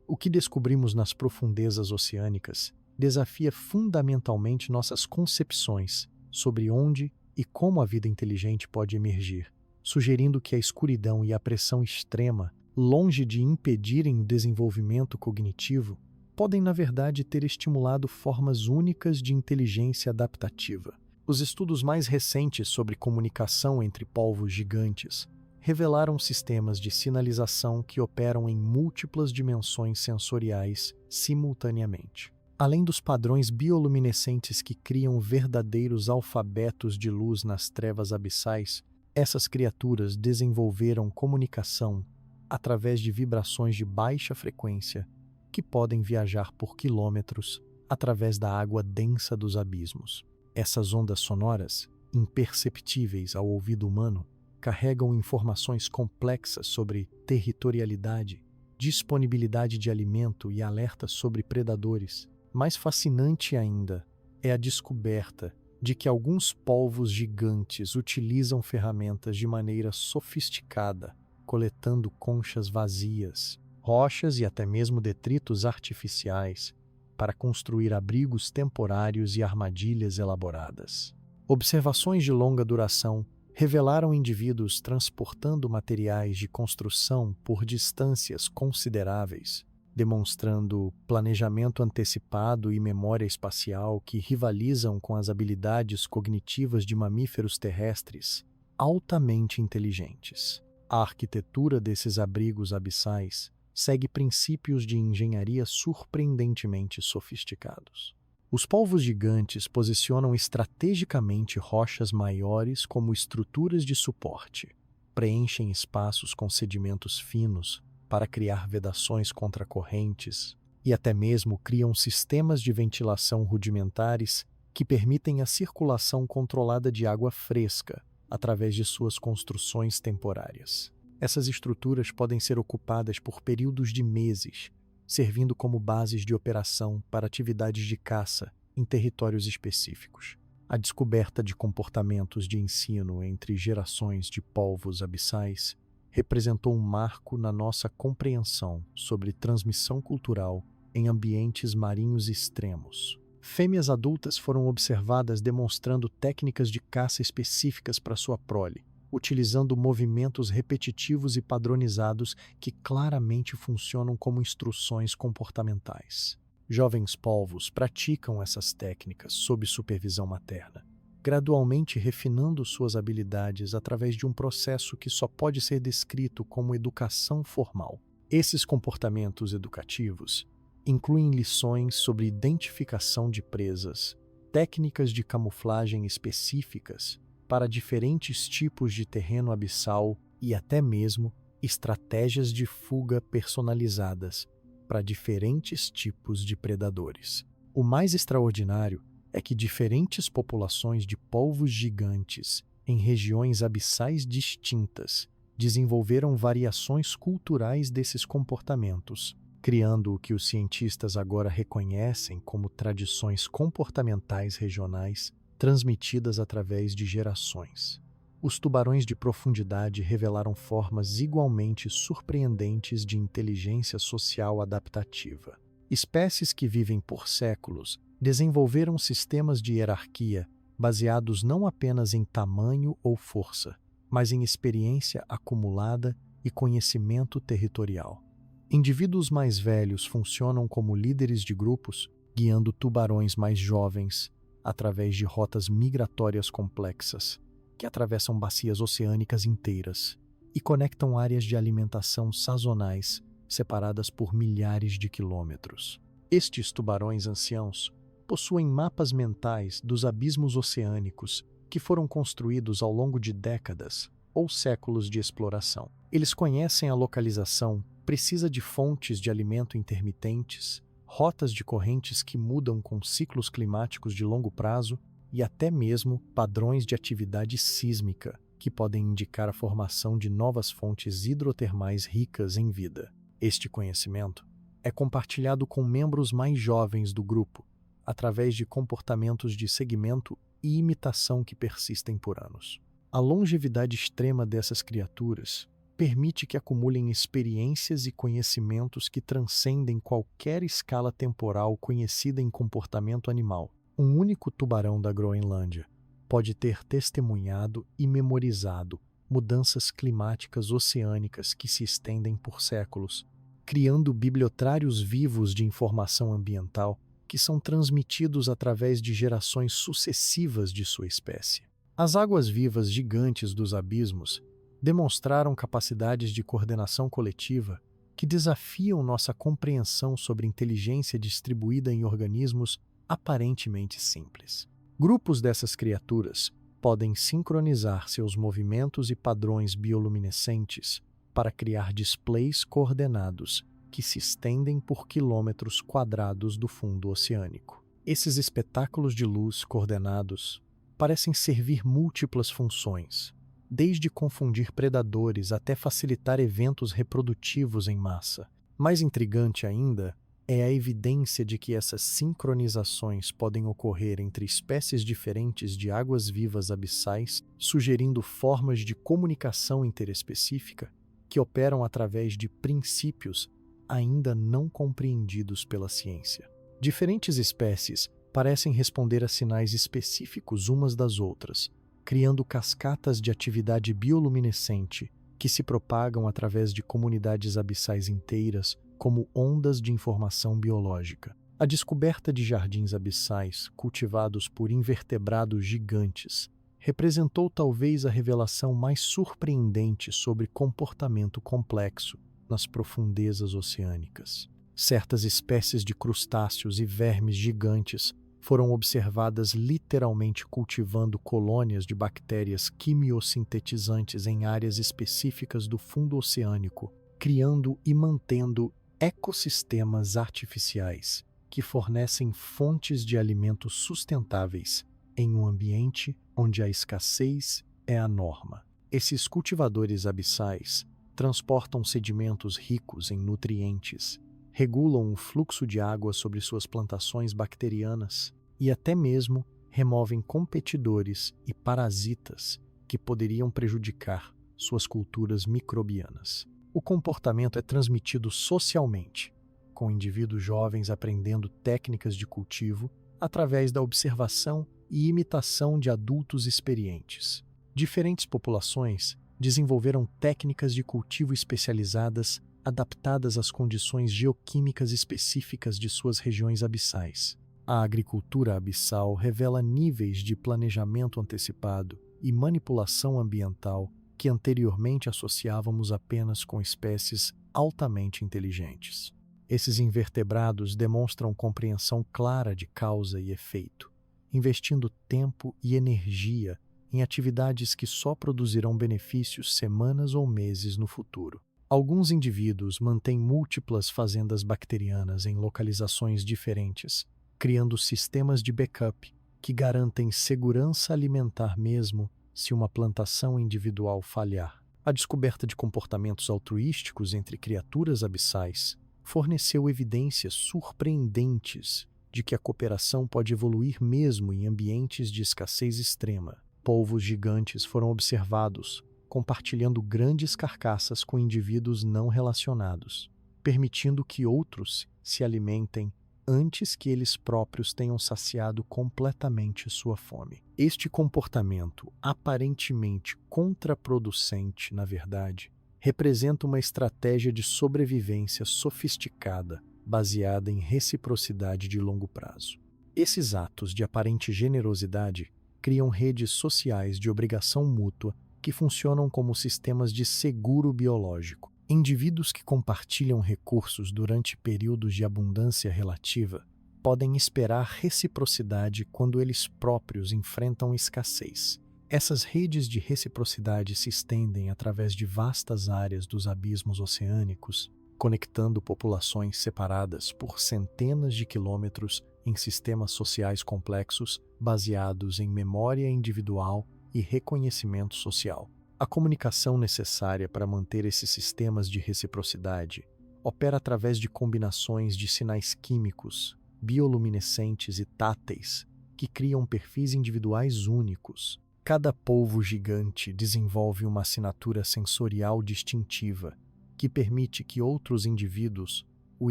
O que descobrimos nas profundezas oceânicas desafia fundamentalmente nossas concepções sobre onde e como a vida inteligente pode emergir, sugerindo que a escuridão e a pressão extrema, longe de impedirem o desenvolvimento cognitivo, podem, na verdade, ter estimulado formas únicas de inteligência adaptativa. Os estudos mais recentes sobre comunicação entre polvos gigantes revelaram sistemas de sinalização que operam em múltiplas dimensões sensoriais simultaneamente. Além dos padrões bioluminescentes que criam verdadeiros alfabetos de luz nas trevas abissais, essas criaturas desenvolveram comunicação através de vibrações de baixa frequência que podem viajar por quilômetros através da água densa dos abismos. Essas ondas sonoras, imperceptíveis ao ouvido humano, carregam informações complexas sobre territorialidade, disponibilidade de alimento e alerta sobre predadores. Mais fascinante ainda é a descoberta de que alguns polvos gigantes utilizam ferramentas de maneira sofisticada, coletando conchas vazias, rochas e até mesmo detritos artificiais para construir abrigos temporários e armadilhas elaboradas. Observações de longa duração revelaram indivíduos transportando materiais de construção por distâncias consideráveis, demonstrando planejamento antecipado e memória espacial que rivalizam com as habilidades cognitivas de mamíferos terrestres altamente inteligentes. A arquitetura desses abrigos abissais segue princípios de engenharia surpreendentemente sofisticados. Os polvos gigantes posicionam estrategicamente rochas maiores como estruturas de suporte, preenchem espaços com sedimentos finos para criar vedações contra correntes e até mesmo criam sistemas de ventilação rudimentares que permitem a circulação controlada de água fresca através de suas construções temporárias. Essas estruturas podem ser ocupadas por períodos de meses, servindo como bases de operação para atividades de caça em territórios específicos. A descoberta de comportamentos de ensino entre gerações de polvos abissais representou um marco na nossa compreensão sobre transmissão cultural em ambientes marinhos extremos. Fêmeas adultas foram observadas demonstrando técnicas de caça específicas para sua prole, utilizando movimentos repetitivos e padronizados que claramente funcionam como instruções comportamentais. Jovens polvos praticam essas técnicas sob supervisão materna, gradualmente refinando suas habilidades através de um processo que só pode ser descrito como educação formal. Esses comportamentos educativos incluem lições sobre identificação de presas, técnicas de camuflagem específicas para diferentes tipos de terreno abissal e até mesmo estratégias de fuga personalizadas para diferentes tipos de predadores. O mais extraordinário é que diferentes populações de polvos gigantes em regiões abissais distintas desenvolveram variações culturais desses comportamentos, criando o que os cientistas agora reconhecem como tradições comportamentais regionais transmitidas através de gerações. Os tubarões de profundidade revelaram formas igualmente surpreendentes de inteligência social adaptativa. Espécies que vivem por séculos desenvolveram sistemas de hierarquia baseados não apenas em tamanho ou força, mas em experiência acumulada e conhecimento territorial. Indivíduos mais velhos funcionam como líderes de grupos, guiando tubarões mais jovens através de rotas migratórias complexas, que atravessam bacias oceânicas inteiras e conectam áreas de alimentação sazonais separadas por milhares de quilômetros. Estes tubarões anciãos possuem mapas mentais dos abismos oceânicos que foram construídos ao longo de décadas ou séculos de exploração. Eles conhecem a localização precisa de fontes de alimento intermitentes, rotas de correntes que mudam com ciclos climáticos de longo prazo e até mesmo padrões de atividade sísmica que podem indicar a formação de novas fontes hidrotermais ricas em vida. Este conhecimento é compartilhado com membros mais jovens do grupo através de comportamentos de seguimento e imitação que persistem por anos. A longevidade extrema dessas criaturas permite que acumulem experiências e conhecimentos que transcendem qualquer escala temporal conhecida em comportamento animal. Um único tubarão da Groenlândia pode ter testemunhado e memorizado mudanças climáticas oceânicas que se estendem por séculos, criando bibliotecários vivos de informação ambiental que são transmitidos através de gerações sucessivas de sua espécie. As águas-vivas gigantes dos abismos demonstraram capacidades de coordenação coletiva que desafiam nossa compreensão sobre inteligência distribuída em organismos aparentemente simples. Grupos dessas criaturas podem sincronizar seus movimentos e padrões bioluminescentes para criar displays coordenados que se estendem por quilômetros quadrados do fundo oceânico. Esses espetáculos de luz coordenados parecem servir múltiplas funções, desde confundir predadores até facilitar eventos reprodutivos em massa. Mais intrigante ainda é a evidência de que essas sincronizações podem ocorrer entre espécies diferentes de águas-vivas abissais, sugerindo formas de comunicação interespecífica que operam através de princípios ainda não compreendidos pela ciência. Diferentes espécies parecem responder a sinais específicos umas das outras, criando cascatas de atividade bioluminescente que se propagam através de comunidades abissais inteiras como ondas de informação biológica. A descoberta de jardins abissais cultivados por invertebrados gigantes representou talvez a revelação mais surpreendente sobre comportamento complexo nas profundezas oceânicas. Certas espécies de crustáceos e vermes gigantes foram observadas literalmente cultivando colônias de bactérias quimiosintetizantes em áreas específicas do fundo oceânico, criando e mantendo ecossistemas artificiais que fornecem fontes de alimentos sustentáveis em um ambiente onde a escassez é a norma. Esses cultivadores abissais transportam sedimentos ricos em nutrientes, regulam o fluxo de água sobre suas plantações bacterianas e até mesmo removem competidores e parasitas que poderiam prejudicar suas culturas microbianas. O comportamento é transmitido socialmente, com indivíduos jovens aprendendo técnicas de cultivo através da observação e imitação de adultos experientes. Diferentes populações desenvolveram técnicas de cultivo especializadas adaptadas às condições geoquímicas específicas de suas regiões abissais. A agricultura abissal revela níveis de planejamento antecipado e manipulação ambiental que anteriormente associávamos apenas com espécies altamente inteligentes. Esses invertebrados demonstram compreensão clara de causa e efeito, investindo tempo e energia em atividades que só produzirão benefícios semanas ou meses no futuro. Alguns indivíduos mantêm múltiplas fazendas bacterianas em localizações diferentes, criando sistemas de backup que garantem segurança alimentar mesmo se uma plantação individual falhar. A descoberta de comportamentos altruísticos entre criaturas abissais forneceu evidências surpreendentes de que a cooperação pode evoluir mesmo em ambientes de escassez extrema. Polvos gigantes foram observados compartilhando grandes carcaças com indivíduos não relacionados, permitindo que outros se alimentem antes que eles próprios tenham saciado completamente sua fome. Este comportamento, aparentemente contraproducente, na verdade, representa uma estratégia de sobrevivência sofisticada, baseada em reciprocidade de longo prazo. Esses atos de aparente generosidade criam redes sociais de obrigação mútua que funcionam como sistemas de seguro biológico. Indivíduos que compartilham recursos durante períodos de abundância relativa podem esperar reciprocidade quando eles próprios enfrentam escassez. Essas redes de reciprocidade se estendem através de vastas áreas dos abismos oceânicos, conectando populações separadas por centenas de quilômetros em sistemas sociais complexos baseados em memória individual e reconhecimento social. A comunicação necessária para manter esses sistemas de reciprocidade opera através de combinações de sinais químicos, bioluminescentes e táteis que criam perfis individuais únicos. Cada polvo gigante desenvolve uma assinatura sensorial distintiva que permite que outros indivíduos o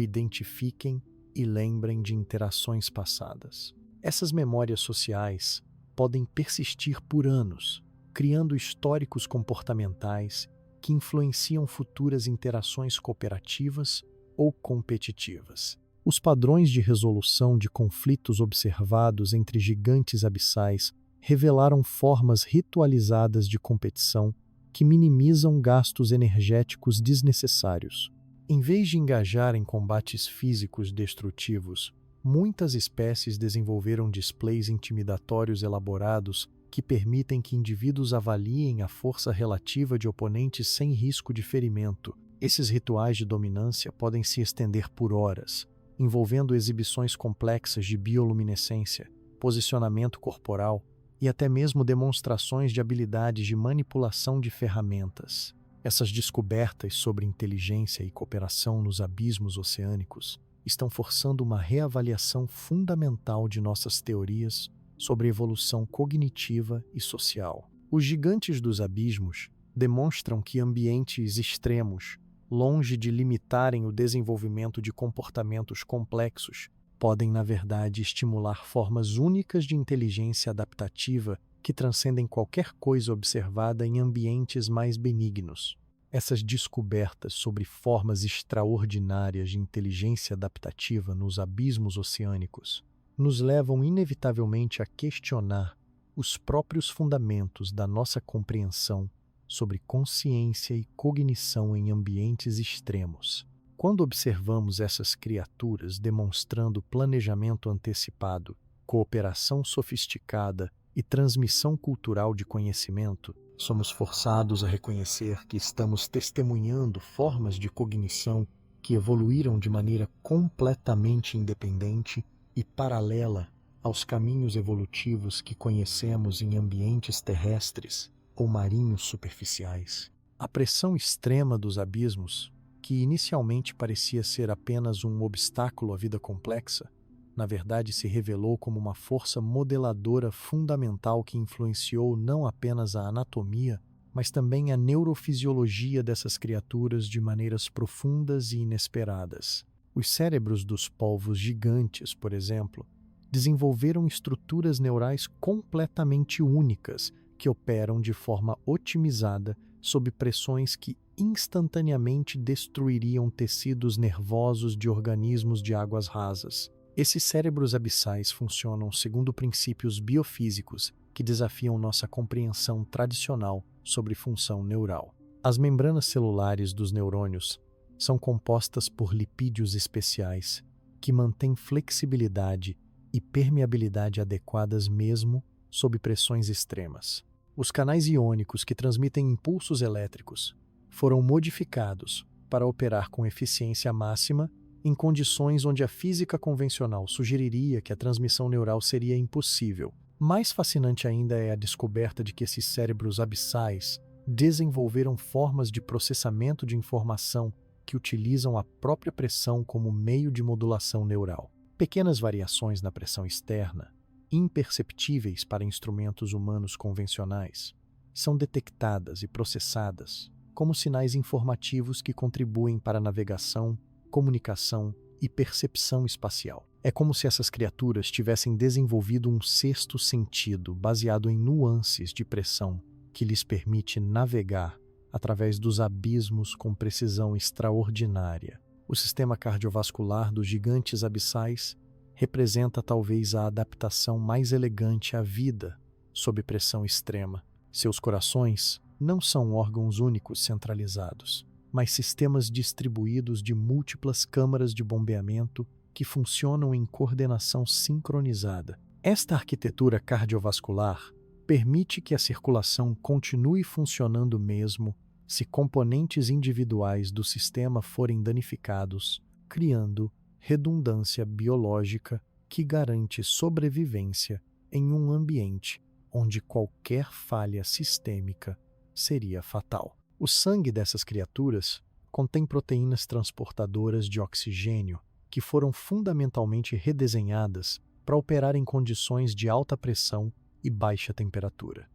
identifiquem e lembrem de interações passadas. Essas memórias sociais podem persistir por anos, criando históricos comportamentais que influenciam futuras interações cooperativas ou competitivas. Os padrões de resolução de conflitos observados entre gigantes abissais revelaram formas ritualizadas de competição que minimizam gastos energéticos desnecessários. Em vez de engajar em combates físicos destrutivos, muitas espécies desenvolveram displays intimidatórios elaborados que permitem que indivíduos avaliem a força relativa de oponentes sem risco de ferimento. Esses rituais de dominância podem se estender por horas, envolvendo exibições complexas de bioluminescência, posicionamento corporal e até mesmo demonstrações de habilidades de manipulação de ferramentas. Essas descobertas sobre inteligência e cooperação nos abismos oceânicos estão forçando uma reavaliação fundamental de nossas teorias sobre evolução cognitiva e social. Os gigantes dos abismos demonstram que ambientes extremos, longe de limitarem o desenvolvimento de comportamentos complexos, podem, na verdade, estimular formas únicas de inteligência adaptativa que transcendem qualquer coisa observada em ambientes mais benignos. Essas descobertas sobre formas extraordinárias de inteligência adaptativa nos abismos oceânicos nos levam inevitavelmente a questionar os próprios fundamentos da nossa compreensão sobre consciência e cognição em ambientes extremos. Quando observamos essas criaturas demonstrando planejamento antecipado, cooperação sofisticada e transmissão cultural de conhecimento, somos forçados a reconhecer que estamos testemunhando formas de cognição que evoluíram de maneira completamente independente e paralela aos caminhos evolutivos que conhecemos em ambientes terrestres ou marinhos superficiais. A pressão extrema dos abismos, que inicialmente parecia ser apenas um obstáculo à vida complexa, na verdade se revelou como uma força modeladora fundamental que influenciou não apenas a anatomia, mas também a neurofisiologia dessas criaturas de maneiras profundas e inesperadas. Os cérebros dos polvos gigantes, por exemplo, desenvolveram estruturas neurais completamente únicas que operam de forma otimizada sob pressões que instantaneamente destruiriam tecidos nervosos de organismos de águas rasas. Esses cérebros abissais funcionam segundo princípios biofísicos que desafiam nossa compreensão tradicional sobre função neural. As membranas celulares dos neurônios são compostas por lipídios especiais que mantêm flexibilidade e permeabilidade adequadas mesmo sob pressões extremas. Os canais iônicos que transmitem impulsos elétricos foram modificados para operar com eficiência máxima em condições onde a física convencional sugeriria que a transmissão neural seria impossível. Mais fascinante ainda é a descoberta de que esses cérebros abissais desenvolveram formas de processamento de informação que utilizam a própria pressão como meio de modulação neural. Pequenas variações na pressão externa, imperceptíveis para instrumentos humanos convencionais, são detectadas e processadas como sinais informativos que contribuem para a navegação, comunicação e percepção espacial. É como se essas criaturas tivessem desenvolvido um sexto sentido baseado em nuances de pressão que lhes permite navegar através dos abismos com precisão extraordinária. O sistema cardiovascular dos gigantes abissais representa talvez a adaptação mais elegante à vida sob pressão extrema. Seus corações não são órgãos únicos centralizados, mas sistemas distribuídos de múltiplas câmaras de bombeamento que funcionam em coordenação sincronizada. Esta arquitetura cardiovascular permite que a circulação continue funcionando mesmo se componentes individuais do sistema forem danificados, criando redundância biológica que garante sobrevivência em um ambiente onde qualquer falha sistêmica seria fatal. O sangue dessas criaturas contém proteínas transportadoras de oxigênio que foram fundamentalmente redesenhadas para operar em condições de alta pressão e baixa temperatura.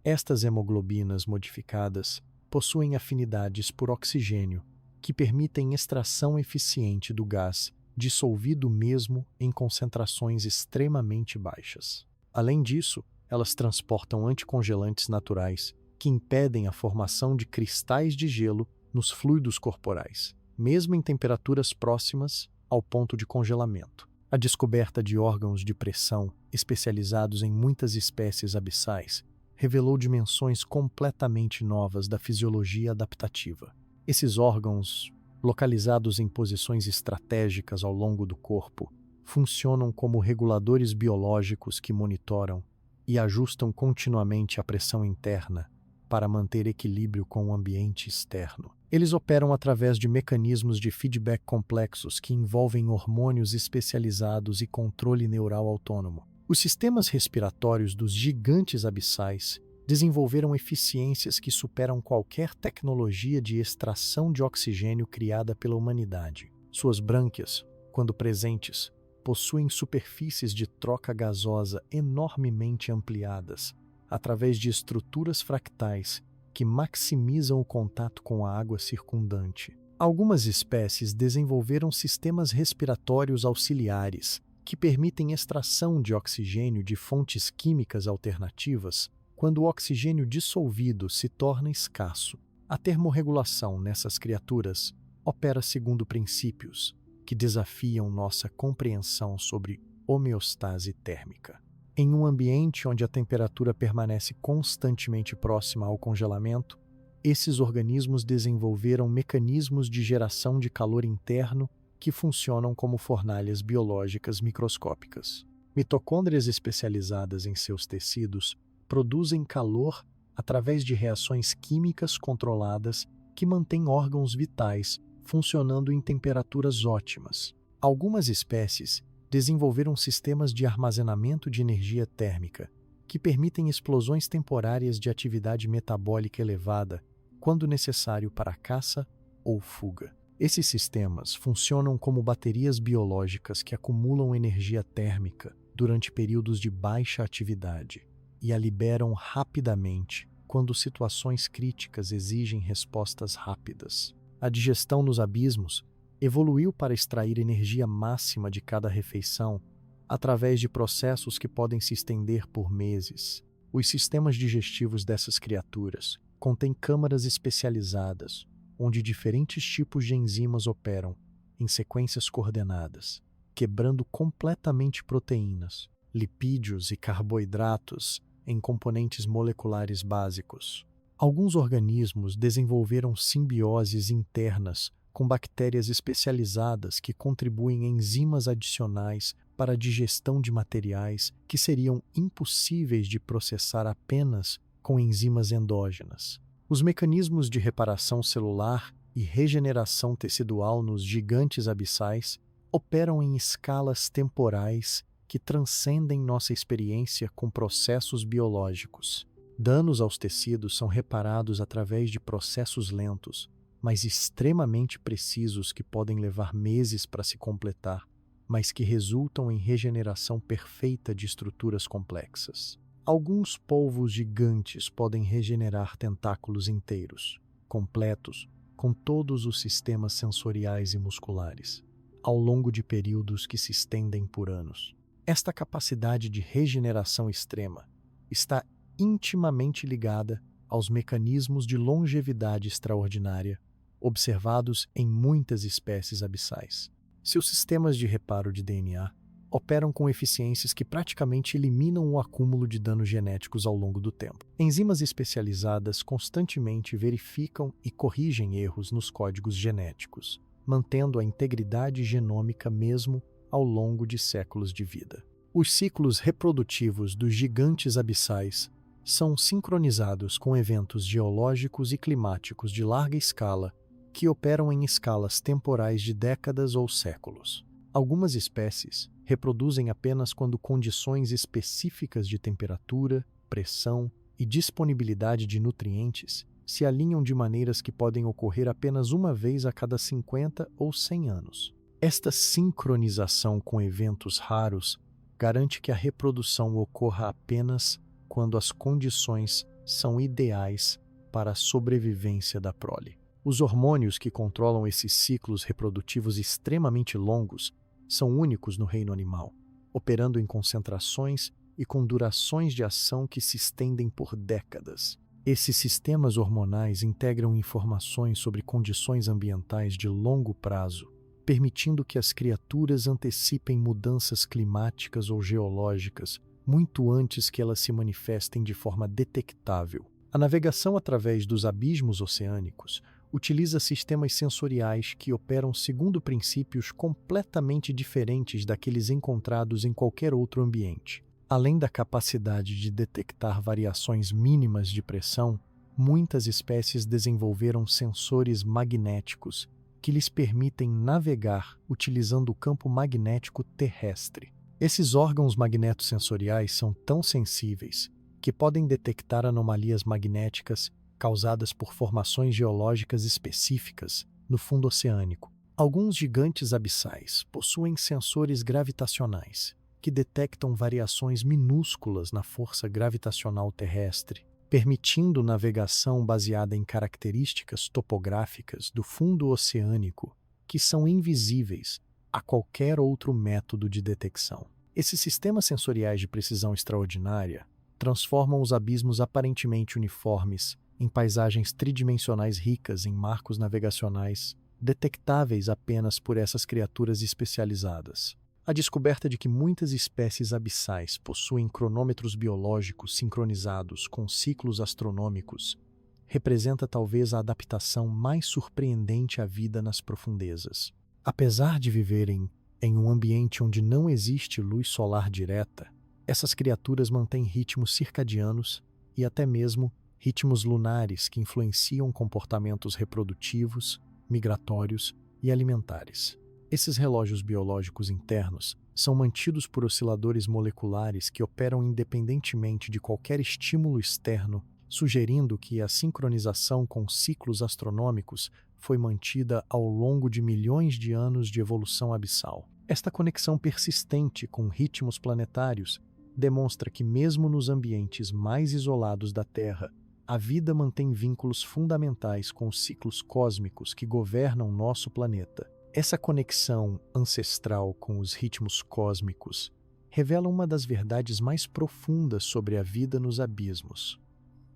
Estas hemoglobinas modificadas possuem afinidades por oxigênio que permitem extração eficiente do gás dissolvido mesmo em concentrações extremamente baixas. Além disso, elas transportam anticongelantes naturais que impedem a formação de cristais de gelo nos fluidos corporais, mesmo em temperaturas próximas ao ponto de congelamento. A descoberta de órgãos de pressão especializados em muitas espécies abissais revelou dimensões completamente novas da fisiologia adaptativa. Esses órgãos, localizados em posições estratégicas ao longo do corpo, funcionam como reguladores biológicos que monitoram e ajustam continuamente a pressão interna para manter equilíbrio com o ambiente externo. Eles operam através de mecanismos de feedback complexos que envolvem hormônios especializados e controle neural autônomo. Os sistemas respiratórios dos gigantes abissais desenvolveram eficiências que superam qualquer tecnologia de extração de oxigênio criada pela humanidade. Suas brânquias, quando presentes, possuem superfícies de troca gasosa enormemente ampliadas, através de estruturas fractais que maximizam o contato com a água circundante. Algumas espécies desenvolveram sistemas respiratórios auxiliares que permitem extração de oxigênio de fontes químicas alternativas quando o oxigênio dissolvido se torna escasso. A termorregulação nessas criaturas opera segundo princípios que desafiam nossa compreensão sobre homeostase térmica. Em um ambiente onde a temperatura permanece constantemente próxima ao congelamento, esses organismos desenvolveram mecanismos de geração de calor interno que funcionam como fornalhas biológicas microscópicas. Mitocôndrias especializadas em seus tecidos produzem calor através de reações químicas controladas que mantêm órgãos vitais funcionando em temperaturas ótimas. Algumas espécies desenvolveram sistemas de armazenamento de energia térmica que permitem explosões temporárias de atividade metabólica elevada quando necessário para a caça ou fuga. Esses sistemas funcionam como baterias biológicas que acumulam energia térmica durante períodos de baixa atividade e a liberam rapidamente quando situações críticas exigem respostas rápidas. A digestão nos abismos evoluiu para extrair energia máxima de cada refeição através de processos que podem se estender por meses. Os sistemas digestivos dessas criaturas contêm câmaras especializadas, onde diferentes tipos de enzimas operam em sequências coordenadas, quebrando completamente proteínas, lipídios e carboidratos em componentes moleculares básicos. Alguns organismos desenvolveram simbioses internas com bactérias especializadas que contribuem enzimas adicionais para a digestão de materiais que seriam impossíveis de processar apenas com enzimas endógenas. Os mecanismos de reparação celular e regeneração tecidual nos gigantes abissais operam em escalas temporais que transcendem nossa experiência com processos biológicos. Danos aos tecidos são reparados através de processos lentos, mas extremamente precisos que podem levar meses para se completar, mas que resultam em regeneração perfeita de estruturas complexas. Alguns polvos gigantes podem regenerar tentáculos inteiros, completos, com todos os sistemas sensoriais e musculares, ao longo de períodos que se estendem por anos. Esta capacidade de regeneração extrema está intimamente ligada aos mecanismos de longevidade extraordinária observados em muitas espécies abissais. Seus sistemas de reparo de DNA operam com eficiências que praticamente eliminam o acúmulo de danos genéticos ao longo do tempo. Enzimas especializadas constantemente verificam e corrigem erros nos códigos genéticos, mantendo a integridade genômica mesmo ao longo de séculos de vida. Os ciclos reprodutivos dos gigantes abissais são sincronizados com eventos geológicos e climáticos de larga escala que operam em escalas temporais de décadas ou séculos. Algumas espécies reproduzem apenas quando condições específicas de temperatura, pressão e disponibilidade de nutrientes se alinham de maneiras que podem ocorrer apenas uma vez a cada 50 ou 100 anos. Esta sincronização com eventos raros garante que a reprodução ocorra apenas quando as condições são ideais para a sobrevivência da prole. Os hormônios que controlam esses ciclos reprodutivos extremamente longos são únicos no reino animal, operando em concentrações e com durações de ação que se estendem por décadas. Esses sistemas hormonais integram informações sobre condições ambientais de longo prazo, permitindo que as criaturas antecipem mudanças climáticas ou geológicas muito antes que elas se manifestem de forma detectável. A navegação através dos abismos oceânicos utiliza sistemas sensoriais que operam segundo princípios completamente diferentes daqueles encontrados em qualquer outro ambiente. Além da capacidade de detectar variações mínimas de pressão, muitas espécies desenvolveram sensores magnéticos que lhes permitem navegar utilizando o campo magnético terrestre. Esses órgãos magnetosensoriais são tão sensíveis que podem detectar anomalias magnéticas causadas por formações geológicas específicas no fundo oceânico. Alguns gigantes abissais possuem sensores gravitacionais que detectam variações minúsculas na força gravitacional terrestre, permitindo navegação baseada em características topográficas do fundo oceânico que são invisíveis a qualquer outro método de detecção. Esses sistemas sensoriais de precisão extraordinária transformam os abismos aparentemente uniformes em paisagens tridimensionais ricas em marcos navegacionais detectáveis apenas por essas criaturas especializadas. A descoberta de que muitas espécies abissais possuem cronômetros biológicos sincronizados com ciclos astronômicos representa talvez a adaptação mais surpreendente à vida nas profundezas. Apesar de viverem em um ambiente onde não existe luz solar direta, essas criaturas mantêm ritmos circadianos e até mesmo ritmos lunares que influenciam comportamentos reprodutivos, migratórios e alimentares. Esses relógios biológicos internos são mantidos por osciladores moleculares que operam independentemente de qualquer estímulo externo, sugerindo que a sincronização com ciclos astronômicos foi mantida ao longo de milhões de anos de evolução abissal. Esta conexão persistente com ritmos planetários demonstra que, mesmo nos ambientes mais isolados da Terra, a vida mantém vínculos fundamentais com os ciclos cósmicos que governam nosso planeta. Essa conexão ancestral com os ritmos cósmicos revela uma das verdades mais profundas sobre a vida nos abismos.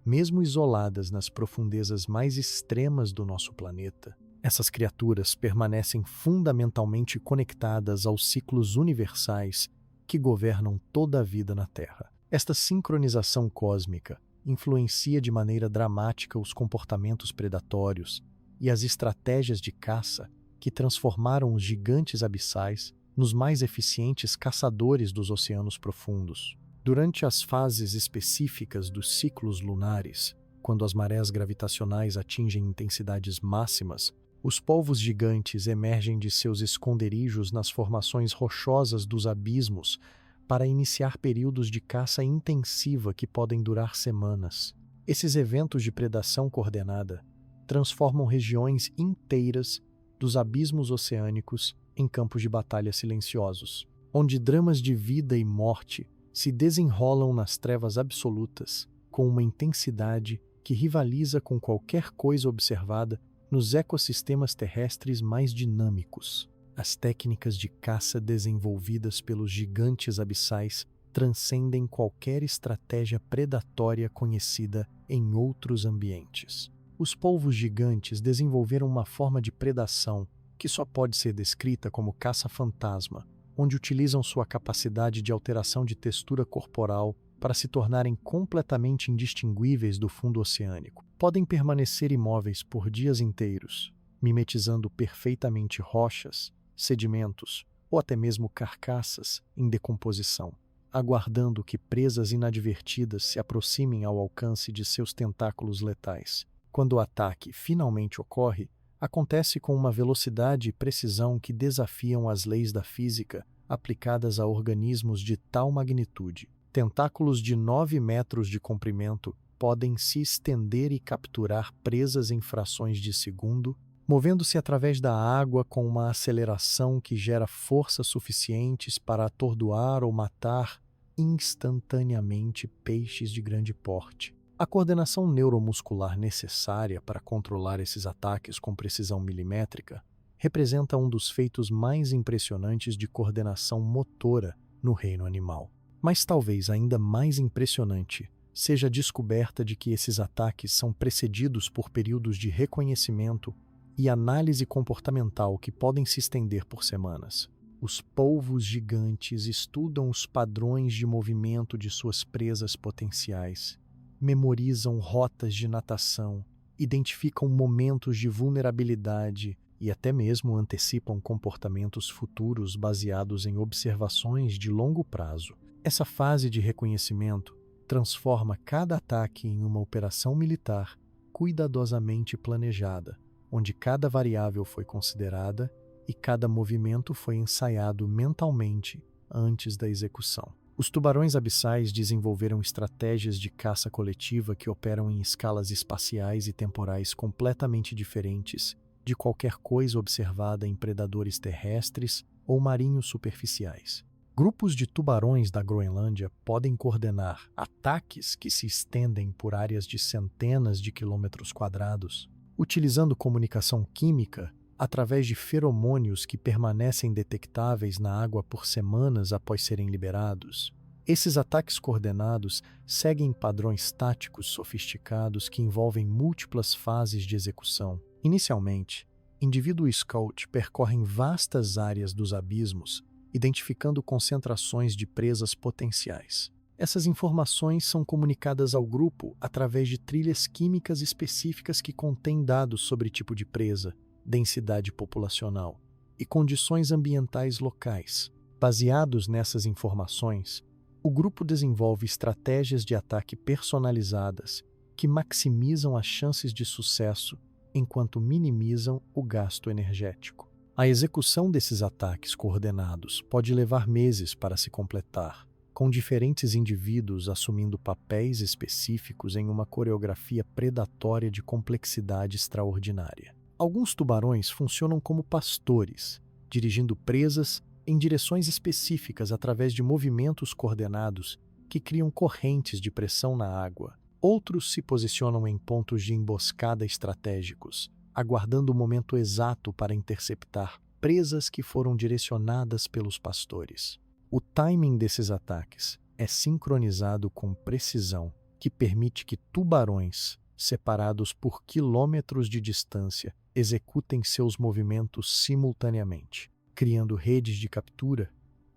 Mesmo isoladas nas profundezas mais extremas do nosso planeta, essas criaturas permanecem fundamentalmente conectadas aos ciclos universais que governam toda a vida na Terra. Esta sincronização cósmica influencia de maneira dramática os comportamentos predatórios e as estratégias de caça que transformaram os gigantes abissais nos mais eficientes caçadores dos oceanos profundos. Durante as fases específicas dos ciclos lunares, quando as marés gravitacionais atingem intensidades máximas, os polvos gigantes emergem de seus esconderijos nas formações rochosas dos abismos para iniciar períodos de caça intensiva que podem durar semanas. Esses eventos de predação coordenada transformam regiões inteiras dos abismos oceânicos em campos de batalha silenciosos, onde dramas de vida e morte se desenrolam nas trevas absolutas com uma intensidade que rivaliza com qualquer coisa observada nos ecossistemas terrestres mais dinâmicos. As técnicas de caça desenvolvidas pelos gigantes abissais transcendem qualquer estratégia predatória conhecida em outros ambientes. Os polvos gigantes desenvolveram uma forma de predação que só pode ser descrita como caça-fantasma, onde utilizam sua capacidade de alteração de textura corporal para se tornarem completamente indistinguíveis do fundo oceânico. Podem permanecer imóveis por dias inteiros, mimetizando perfeitamente rochas, sedimentos ou até mesmo carcaças em decomposição, aguardando que presas inadvertidas se aproximem ao alcance de seus tentáculos letais. Quando o ataque finalmente ocorre, acontece com uma velocidade e precisão que desafiam as leis da física aplicadas a organismos de tal magnitude. Tentáculos de 9 metros de comprimento podem se estender e capturar presas em frações de segundo, movendo-se através da água com uma aceleração que gera forças suficientes para atordoar ou matar instantaneamente peixes de grande porte. A coordenação neuromuscular necessária para controlar esses ataques com precisão milimétrica representa um dos feitos mais impressionantes de coordenação motora no reino animal. Mas talvez ainda mais impressionante seja a descoberta de que esses ataques são precedidos por períodos de reconhecimento e análise comportamental que podem se estender por semanas. Os polvos gigantes estudam os padrões de movimento de suas presas potenciais, memorizam rotas de natação, identificam momentos de vulnerabilidade e até mesmo antecipam comportamentos futuros baseados em observações de longo prazo. Essa fase de reconhecimento transforma cada ataque em uma operação militar cuidadosamente planejada, onde cada variável foi considerada e cada movimento foi ensaiado mentalmente antes da execução. Os tubarões abissais desenvolveram estratégias de caça coletiva que operam em escalas espaciais e temporais completamente diferentes de qualquer coisa observada em predadores terrestres ou marinhos superficiais. Grupos de tubarões da Groenlândia podem coordenar ataques que se estendem por áreas de centenas de quilômetros quadrados, utilizando comunicação química através de feromônios que permanecem detectáveis na água por semanas após serem liberados. Esses ataques coordenados seguem padrões táticos sofisticados que envolvem múltiplas fases de execução. Inicialmente, indivíduos Scout percorrem vastas áreas dos abismos, identificando concentrações de presas potenciais. Essas informações são comunicadas ao grupo através de trilhas químicas específicas que contêm dados sobre tipo de presa, densidade populacional e condições ambientais locais. Baseados nessas informações, o grupo desenvolve estratégias de ataque personalizadas que maximizam as chances de sucesso enquanto minimizam o gasto energético. A execução desses ataques coordenados pode levar meses para se completar, com diferentes indivíduos assumindo papéis específicos em uma coreografia predatória de complexidade extraordinária. Alguns tubarões funcionam como pastores, dirigindo presas em direções específicas através de movimentos coordenados que criam correntes de pressão na água. Outros se posicionam em pontos de emboscada estratégicos, aguardando o momento exato para interceptar presas que foram direcionadas pelos pastores. O timing desses ataques é sincronizado com precisão, que permite que tubarões, separados por quilômetros de distância, executem seus movimentos simultaneamente, criando redes de captura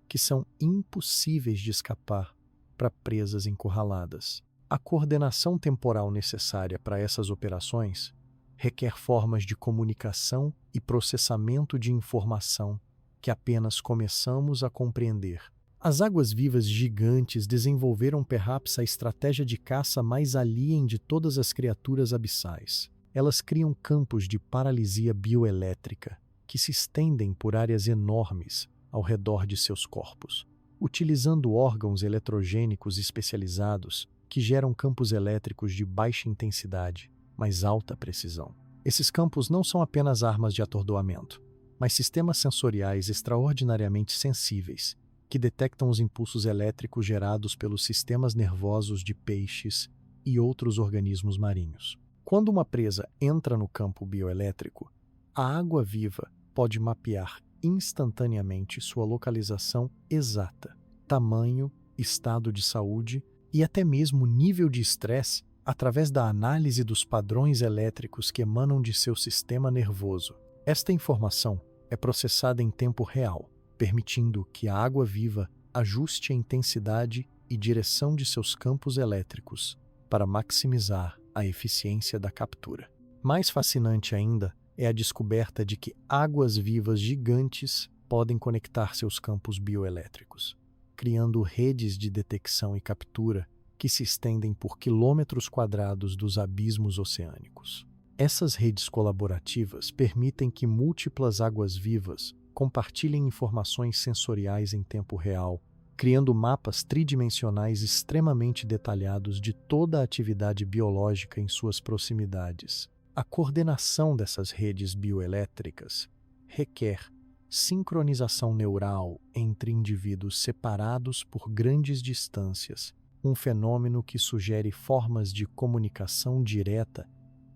que são impossíveis de escapar para presas encurraladas. A coordenação temporal necessária para essas operações requer formas de comunicação e processamento de informação que apenas começamos a compreender. As águas-vivas gigantes desenvolveram perhaps a estratégia de caça mais alien de todas as criaturas abissais. Elas criam campos de paralisia bioelétrica que se estendem por áreas enormes ao redor de seus corpos, utilizando órgãos eletrogênicos especializados que geram campos elétricos de baixa intensidade, mas alta precisão. Esses campos não são apenas armas de atordoamento, mas sistemas sensoriais extraordinariamente sensíveis que detectam os impulsos elétricos gerados pelos sistemas nervosos de peixes e outros organismos marinhos. Quando uma presa entra no campo bioelétrico, a água-viva pode mapear instantaneamente sua localização exata, tamanho, estado de saúde e até mesmo nível de estresse através da análise dos padrões elétricos que emanam de seu sistema nervoso. Esta informação é processada em tempo real, permitindo que a água-viva ajuste a intensidade e direção de seus campos elétricos para maximizar a eficiência da captura. Mais fascinante ainda é a descoberta de que águas-vivas gigantes podem conectar seus campos bioelétricos, criando redes de detecção e captura que se estendem por quilômetros quadrados dos abismos oceânicos. Essas redes colaborativas permitem que múltiplas águas-vivas compartilhem informações sensoriais em tempo real, criando mapas tridimensionais extremamente detalhados de toda a atividade biológica em suas proximidades. A coordenação dessas redes bioelétricas requer sincronização neural entre indivíduos separados por grandes distâncias, um fenômeno que sugere formas de comunicação direta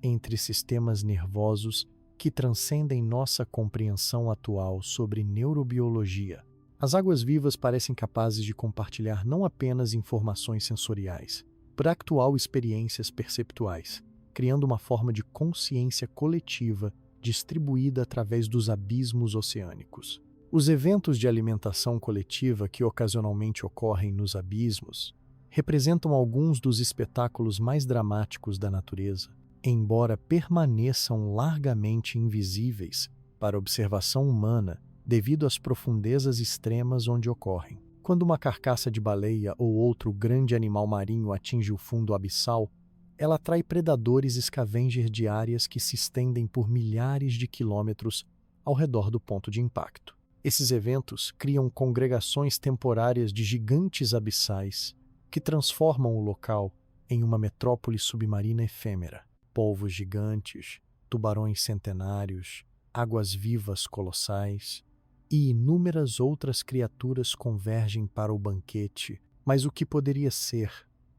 entre sistemas nervosos que transcendem nossa compreensão atual sobre neurobiologia. As águas-vivas parecem capazes de compartilhar não apenas informações sensoriais, practual experiências perceptuais, criando uma forma de consciência coletiva distribuída através dos abismos oceânicos. Os eventos de alimentação coletiva que ocasionalmente ocorrem nos abismos representam alguns dos espetáculos mais dramáticos da natureza, embora permaneçam largamente invisíveis para a observação humana devido às profundezas extremas onde ocorrem. Quando uma carcaça de baleia ou outro grande animal marinho atinge o fundo abissal, ela atrai predadores scavenger de áreas que se estendem por milhares de quilômetros ao redor do ponto de impacto. Esses eventos criam congregações temporárias de gigantes abissais que transformam o local em uma metrópole submarina efêmera. Polvos gigantes, tubarões centenários, águas-vivas colossais e inúmeras outras criaturas convergem para o banquete, mas o que poderia ser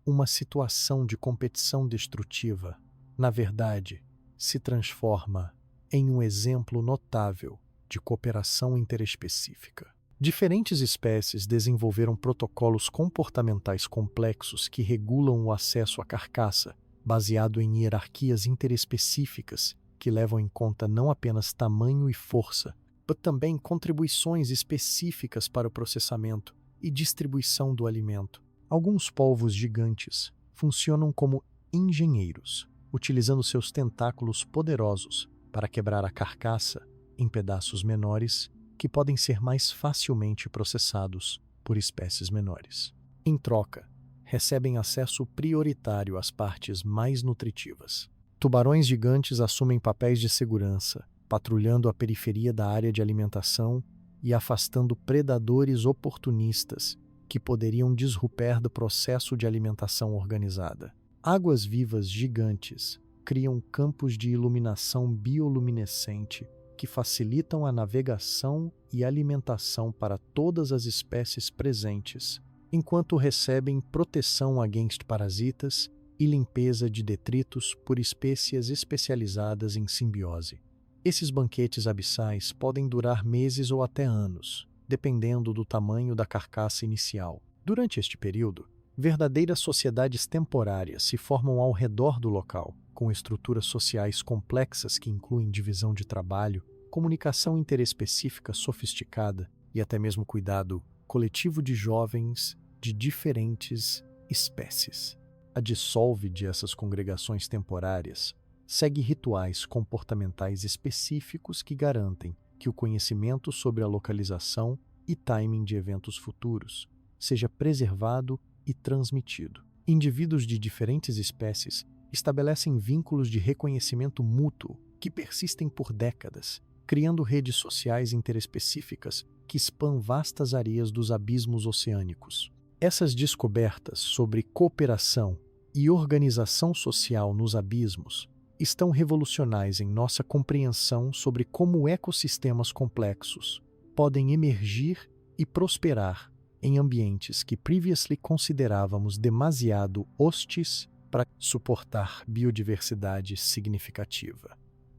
uma situação de competição destrutiva, na verdade, se transforma em um exemplo notável de cooperação interespecífica. Diferentes espécies desenvolveram protocolos comportamentais complexos que regulam o acesso à carcaça, baseado em hierarquias interespecíficas que levam em conta não apenas tamanho e força, mas também contribuições específicas para o processamento e distribuição do alimento. Alguns polvos gigantes funcionam como engenheiros, utilizando seus tentáculos poderosos para quebrar a carcaça em pedaços menores que podem ser mais facilmente processados por espécies menores. Em troca, recebem acesso prioritário às partes mais nutritivas. Tubarões gigantes assumem papéis de segurança, patrulhando a periferia da área de alimentação e afastando predadores oportunistas que poderiam disruptar do processo de alimentação organizada. Águas-vivas gigantes criam campos de iluminação bioluminescente que facilitam a navegação e alimentação para todas as espécies presentes, enquanto recebem proteção against parasitas e limpeza de detritos por espécies especializadas em simbiose. Esses banquetes abissais podem durar meses ou até anos, dependendo do tamanho da carcaça inicial. Durante este período, verdadeiras sociedades temporárias se formam ao redor do local, com estruturas sociais complexas que incluem divisão de trabalho, comunicação interespecífica sofisticada e até mesmo cuidado coletivo de jovens de diferentes espécies. A dissolve de essas congregações temporárias segue rituais comportamentais específicos que garantem que o conhecimento sobre a localização e timing de eventos futuros seja preservado e transmitido. Indivíduos de diferentes espécies estabelecem vínculos de reconhecimento mútuo que persistem por décadas, criando redes sociais interespecíficas que expandem vastas areias dos abismos oceânicos. Essas descobertas sobre cooperação e organização social nos abismos estão revolucionárias em nossa compreensão sobre como ecossistemas complexos podem emergir e prosperar em ambientes que previously considerávamos demasiado hostis para suportar biodiversidade significativa.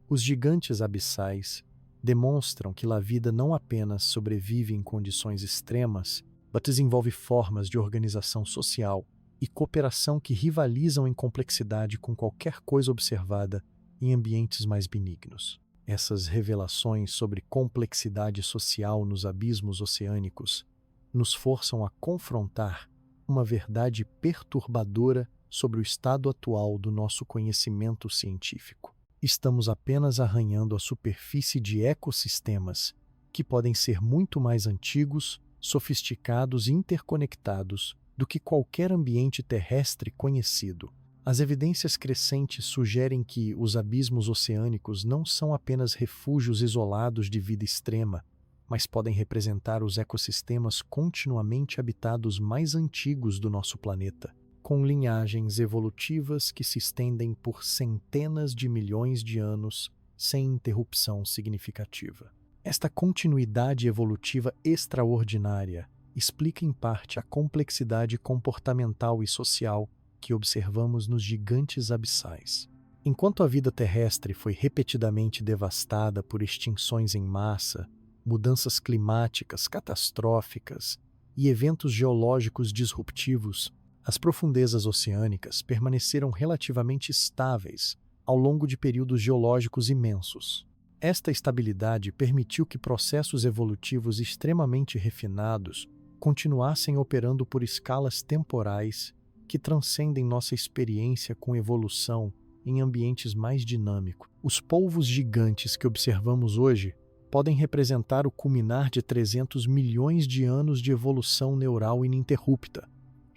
Os gigantes abissais demonstram que a vida não apenas sobrevive em condições extremas, mas desenvolve formas de organização social e cooperação que rivalizam em complexidade com qualquer coisa observada em ambientes mais benignos. Essas revelações sobre complexidade social nos abismos oceânicos nos forçam a confrontar uma verdade perturbadora sobre o estado atual do nosso conhecimento científico. Estamos apenas arranhando a superfície de ecossistemas que podem ser muito mais antigos, sofisticados e interconectados do que qualquer ambiente terrestre conhecido. As evidências crescentes sugerem que os abismos oceânicos não são apenas refúgios isolados de vida extrema, mas podem representar os ecossistemas continuamente habitados mais antigos do nosso planeta, com linhagens evolutivas que se estendem por centenas de milhões de anos sem interrupção significativa. Esta continuidade evolutiva extraordinária explica em parte a complexidade comportamental e social que observamos nos gigantes abissais. Enquanto a vida terrestre foi repetidamente devastada por extinções em massa, mudanças climáticas catastróficas e eventos geológicos disruptivos, as profundezas oceânicas permaneceram relativamente estáveis ao longo de períodos geológicos imensos. Esta estabilidade permitiu que processos evolutivos extremamente refinados continuassem operando por escalas temporais que transcendem nossa experiência com evolução em ambientes mais dinâmicos. Os polvos gigantes que observamos hoje podem representar o culminar de 300 milhões de anos de evolução neural ininterrupta,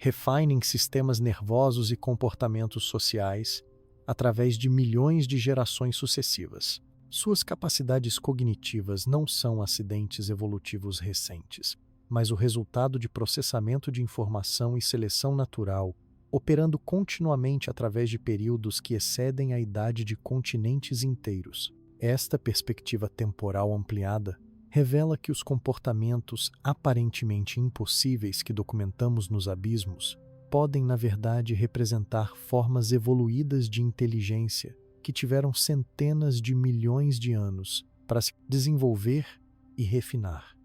refining sistemas nervosos e comportamentos sociais através de milhões de gerações sucessivas. Suas capacidades cognitivas não são acidentes evolutivos recentes, mas o resultado de processamento de informação e seleção natural, operando continuamente através de períodos que excedem a idade de continentes inteiros. Esta perspectiva temporal ampliada revela que os comportamentos aparentemente impossíveis que documentamos nos abismos podem, na verdade, representar formas evoluídas de inteligência que tiveram centenas de milhões de anos para se desenvolver e refinar.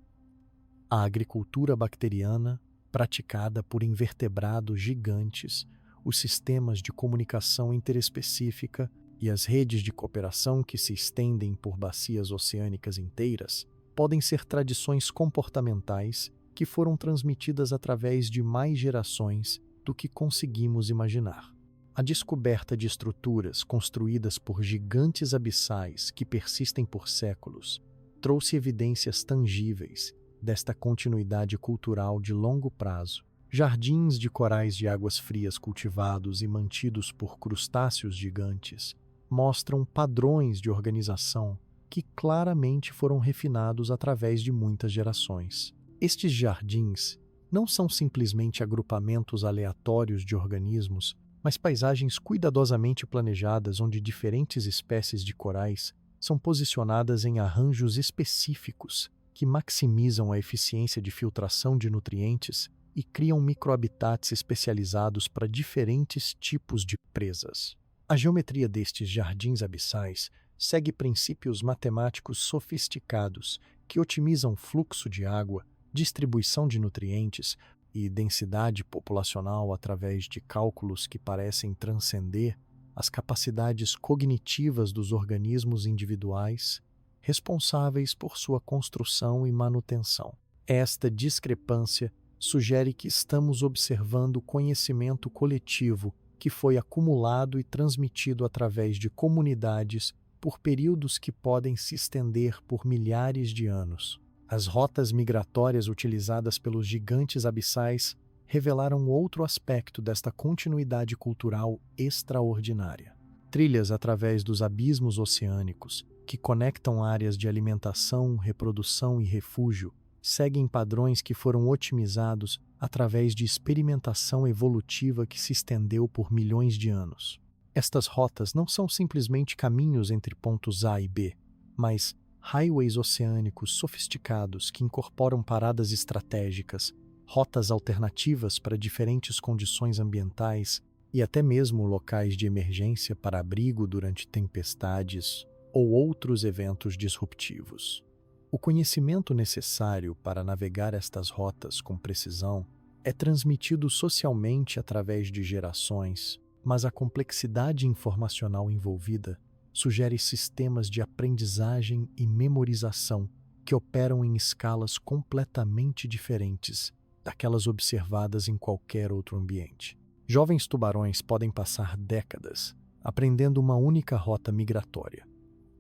A agricultura bacteriana, praticada por invertebrados gigantes, os sistemas de comunicação interespecífica e as redes de cooperação que se estendem por bacias oceânicas inteiras, podem ser tradições comportamentais que foram transmitidas através de mais gerações do que conseguimos imaginar. A descoberta de estruturas construídas por gigantes abissais que persistem por séculos trouxe evidências tangíveis desta continuidade cultural de longo prazo. Jardins de corais de águas frias cultivados e mantidos por crustáceos gigantes mostram padrões de organização que claramente foram refinados através de muitas gerações. Estes jardins não são simplesmente agrupamentos aleatórios de organismos, mas paisagens cuidadosamente planejadas onde diferentes espécies de corais são posicionadas em arranjos específicos que maximizam a eficiência de filtração de nutrientes e criam microhabitats especializados para diferentes tipos de presas. A geometria destes jardins abissais segue princípios matemáticos sofisticados que otimizam fluxo de água, distribuição de nutrientes e densidade populacional através de cálculos que parecem transcender as capacidades cognitivas dos organismos individuais responsáveis por sua construção e manutenção. Esta discrepância sugere que estamos observando conhecimento coletivo que foi acumulado e transmitido através de comunidades por períodos que podem se estender por milhares de anos. As rotas migratórias utilizadas pelos gigantes abissais revelaram outro aspecto desta continuidade cultural extraordinária. Trilhas através dos abismos oceânicos, que conectam áreas de alimentação, reprodução e refúgio, seguem padrões que foram otimizados através de experimentação evolutiva que se estendeu por milhões de anos. Estas rotas não são simplesmente caminhos entre pontos A e B, mas highways oceânicos sofisticados que incorporam paradas estratégicas, rotas alternativas para diferentes condições ambientais e até mesmo locais de emergência para abrigo durante tempestades ou outros eventos disruptivos. O conhecimento necessário para navegar estas rotas com precisão é transmitido socialmente através de gerações, mas a complexidade informacional envolvida sugere sistemas de aprendizagem e memorização que operam em escalas completamente diferentes daquelas observadas em qualquer outro ambiente. Jovens tubarões podem passar décadas aprendendo uma única rota migratória,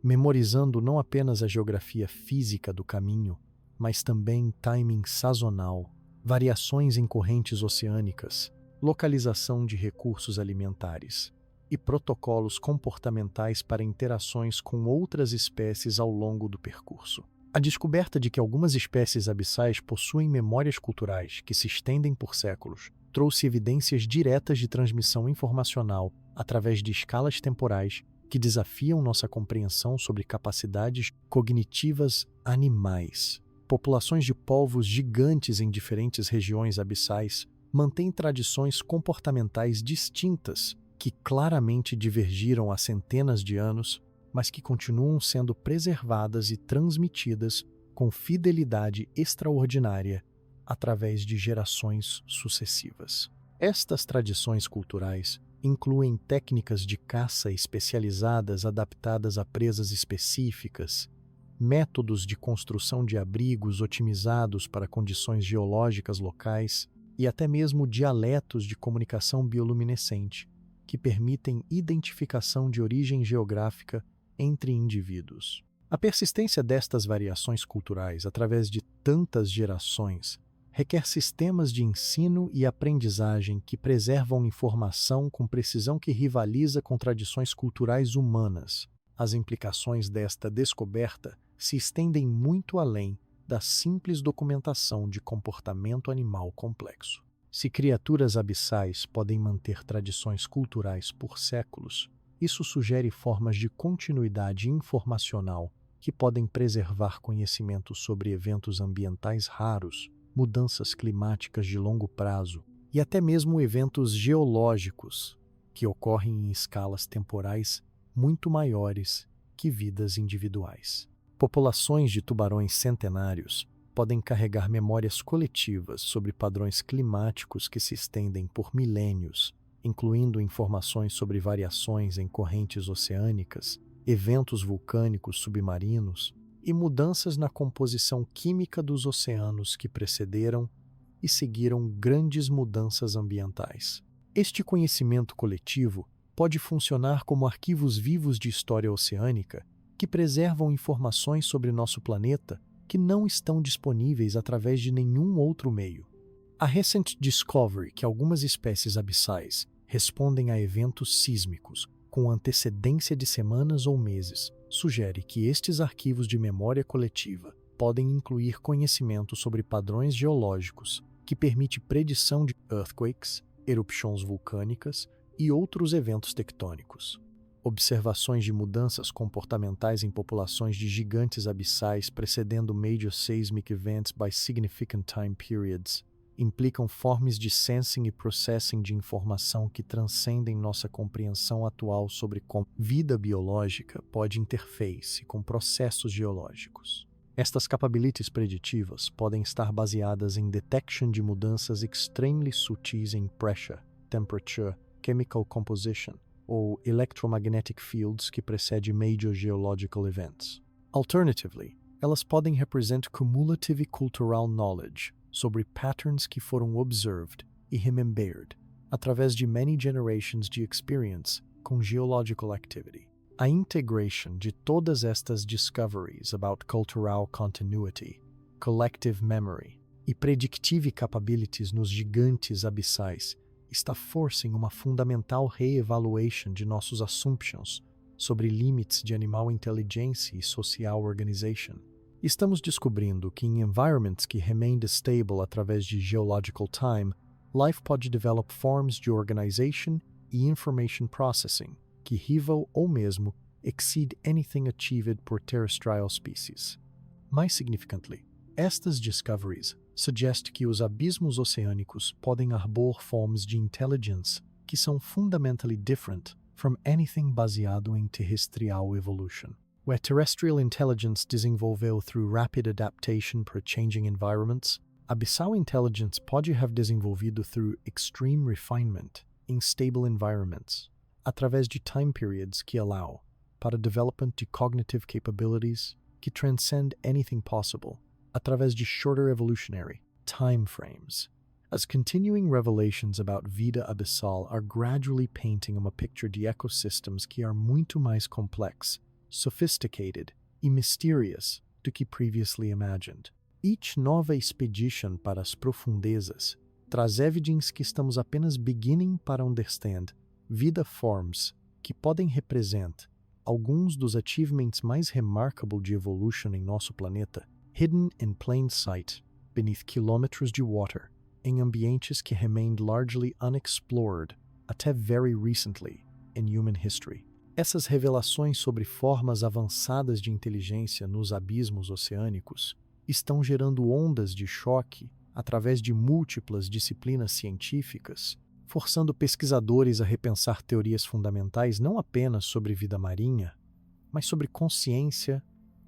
memorizando não apenas a geografia física do caminho, mas também timing sazonal, variações em correntes oceânicas, localização de recursos alimentares e protocolos comportamentais para interações com outras espécies ao longo do percurso. A descoberta de que algumas espécies abissais possuem memórias culturais que se estendem por séculos trouxe evidências diretas de transmissão informacional através de escalas temporais que desafiam nossa compreensão sobre capacidades cognitivas animais. Populações de polvos gigantes em diferentes regiões abissais mantêm tradições comportamentais distintas que claramente divergiram há centenas de anos, mas que continuam sendo preservadas e transmitidas com fidelidade extraordinária através de gerações sucessivas. Estas tradições culturais incluem técnicas de caça especializadas adaptadas a presas específicas, métodos de construção de abrigos otimizados para condições geológicas locais e até mesmo dialetos de comunicação bioluminescente, que permitem identificação de origem geográfica entre indivíduos. A persistência destas variações culturais através de tantas gerações requer sistemas de ensino e aprendizagem que preservam informação com precisão que rivaliza com tradições culturais humanas. As implicações desta descoberta se estendem muito além da simples documentação de comportamento animal complexo. Se criaturas abissais podem manter tradições culturais por séculos, isso sugere formas de continuidade informacional que podem preservar conhecimento sobre eventos ambientais raros, mudanças climáticas de longo prazo e até mesmo eventos geológicos que ocorrem em escalas temporais muito maiores que vidas individuais. Populações de tubarões centenários podem carregar memórias coletivas sobre padrões climáticos que se estendem por milênios, incluindo informações sobre variações em correntes oceânicas, eventos vulcânicos submarinos e mudanças na composição química dos oceanos que precederam e seguiram grandes mudanças ambientais. Este conhecimento coletivo pode funcionar como arquivos vivos de história oceânica que preservam informações sobre nosso planeta que não estão disponíveis através de nenhum outro meio. A recent discovery que algumas espécies abissais respondem a eventos sísmicos com antecedência de semanas ou meses sugere que estes arquivos de memória coletiva podem incluir conhecimento sobre padrões geológicos que permite predição de earthquakes, erupções vulcânicas e outros eventos tectônicos. Observações de mudanças comportamentais em populações de gigantes abissais precedendo major seismic events by significant time periods implicam formas de sensing e processing de informação que transcendem nossa compreensão atual sobre como vida biológica pode interface com processos geológicos. Estas capabilities preditivas podem estar baseadas em detection de mudanças extremely sutis em pressure, temperature, chemical composition ou electromagnetic fields que precede major geological events. Alternatively, elas podem represent cumulative cultural knowledge sobre patterns que foram observed e remembered através de many generations de experience com geological activity. A integration de todas estas discoveries about cultural continuity, collective memory e predictive capabilities nos gigantes abissais está forcing uma fundamental reevaluation de nossos assumptions sobre limites de animal intelligência e social organization. Estamos descobrindo que em environments que remained stable através de geological time, life pode develop forms de organization e information processing que rival ou mesmo exceed anything achieved por terrestrial species. Mais significantly, estas discoveries suggest que os abismos oceânicos podem arbor formas de intelligence que são fundamentally different from anything baseado em terrestrial evolution. Where terrestrial intelligence desenvolveu through rapid adaptation para changing environments, abyssal intelligence pode have desenvolvido through extreme refinement in stable environments, através de time periods que allow para development de cognitive capabilities que transcend anything possible, através de shorter evolutionary time frames. As continuing revelations about vida abyssal are gradually painting uma picture de ecosystems que are muito mais complex, sophisticated e mysterious do que previously imagined. Each nova expedition para as profundezas traz evidence que estamos apenas beginning para understand vida forms que podem represent alguns dos achievements mais remarkable de evolution em nosso planeta, hidden in plain sight, beneath quilômetros de water, em ambientes que remained largely unexplored até very recently in human history. Essas revelações sobre formas avançadas de inteligência nos abismos oceânicos estão gerando ondas de choque através de múltiplas disciplinas científicas, forçando pesquisadores a repensar teorias fundamentais não apenas sobre vida marinha, mas sobre consciência,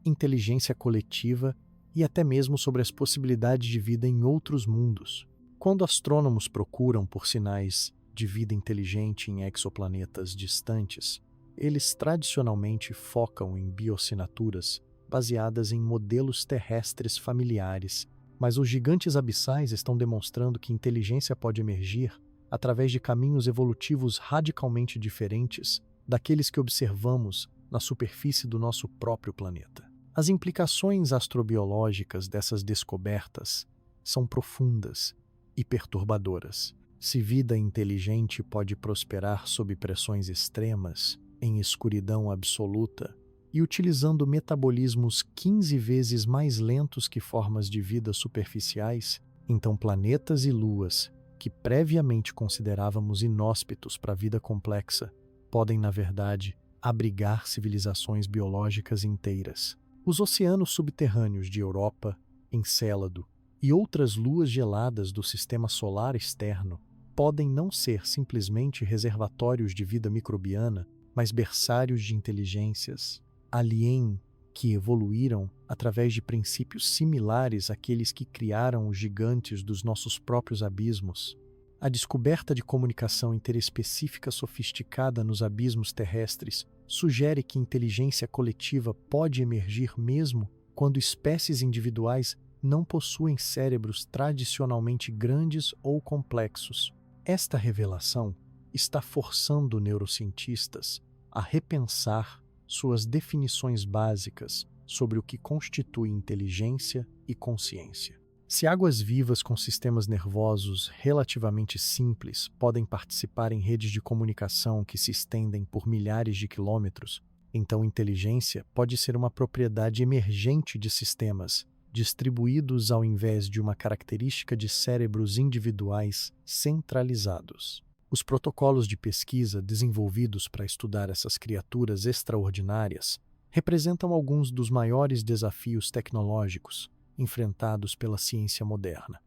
inteligência coletiva e até mesmo sobre as possibilidades de vida em outros mundos. Quando astrônomos procuram por sinais de vida inteligente em exoplanetas distantes, eles tradicionalmente focam em bioassinaturas baseadas em modelos terrestres familiares, mas os gigantes abissais estão demonstrando que inteligência pode emergir através de caminhos evolutivos radicalmente diferentes daqueles que observamos na superfície do nosso próprio planeta. As implicações astrobiológicas dessas descobertas são profundas e perturbadoras. Se vida inteligente pode prosperar sob pressões extremas, em escuridão absoluta e utilizando metabolismos 15 vezes mais lentos que formas de vida superficiais, então planetas e luas, que previamente considerávamos inóspitos para a vida complexa, podem, na verdade, abrigar civilizações biológicas inteiras. Os oceanos subterrâneos de Europa, Encélado e outras luas geladas do sistema solar externo podem não ser simplesmente reservatórios de vida microbiana, mas berçários de inteligências alien que evoluíram através de princípios similares àqueles que criaram os gigantes dos nossos próprios abismos. A descoberta de comunicação interespecífica sofisticada nos abismos terrestres sugere que inteligência coletiva pode emergir mesmo quando espécies individuais não possuem cérebros tradicionalmente grandes ou complexos. Esta revelação está forçando neurocientistas a repensar suas definições básicas sobre o que constitui inteligência e consciência. Se águas vivas com sistemas nervosos relativamente simples podem participar em redes de comunicação que se estendem por milhares de quilômetros, então inteligência pode ser uma propriedade emergente de sistemas, distribuídos ao invés de uma característica de cérebros individuais centralizados. Os protocolos de pesquisa desenvolvidos para estudar essas criaturas extraordinárias representam alguns dos maiores desafios tecnológicos enfrentados pela ciência moderna.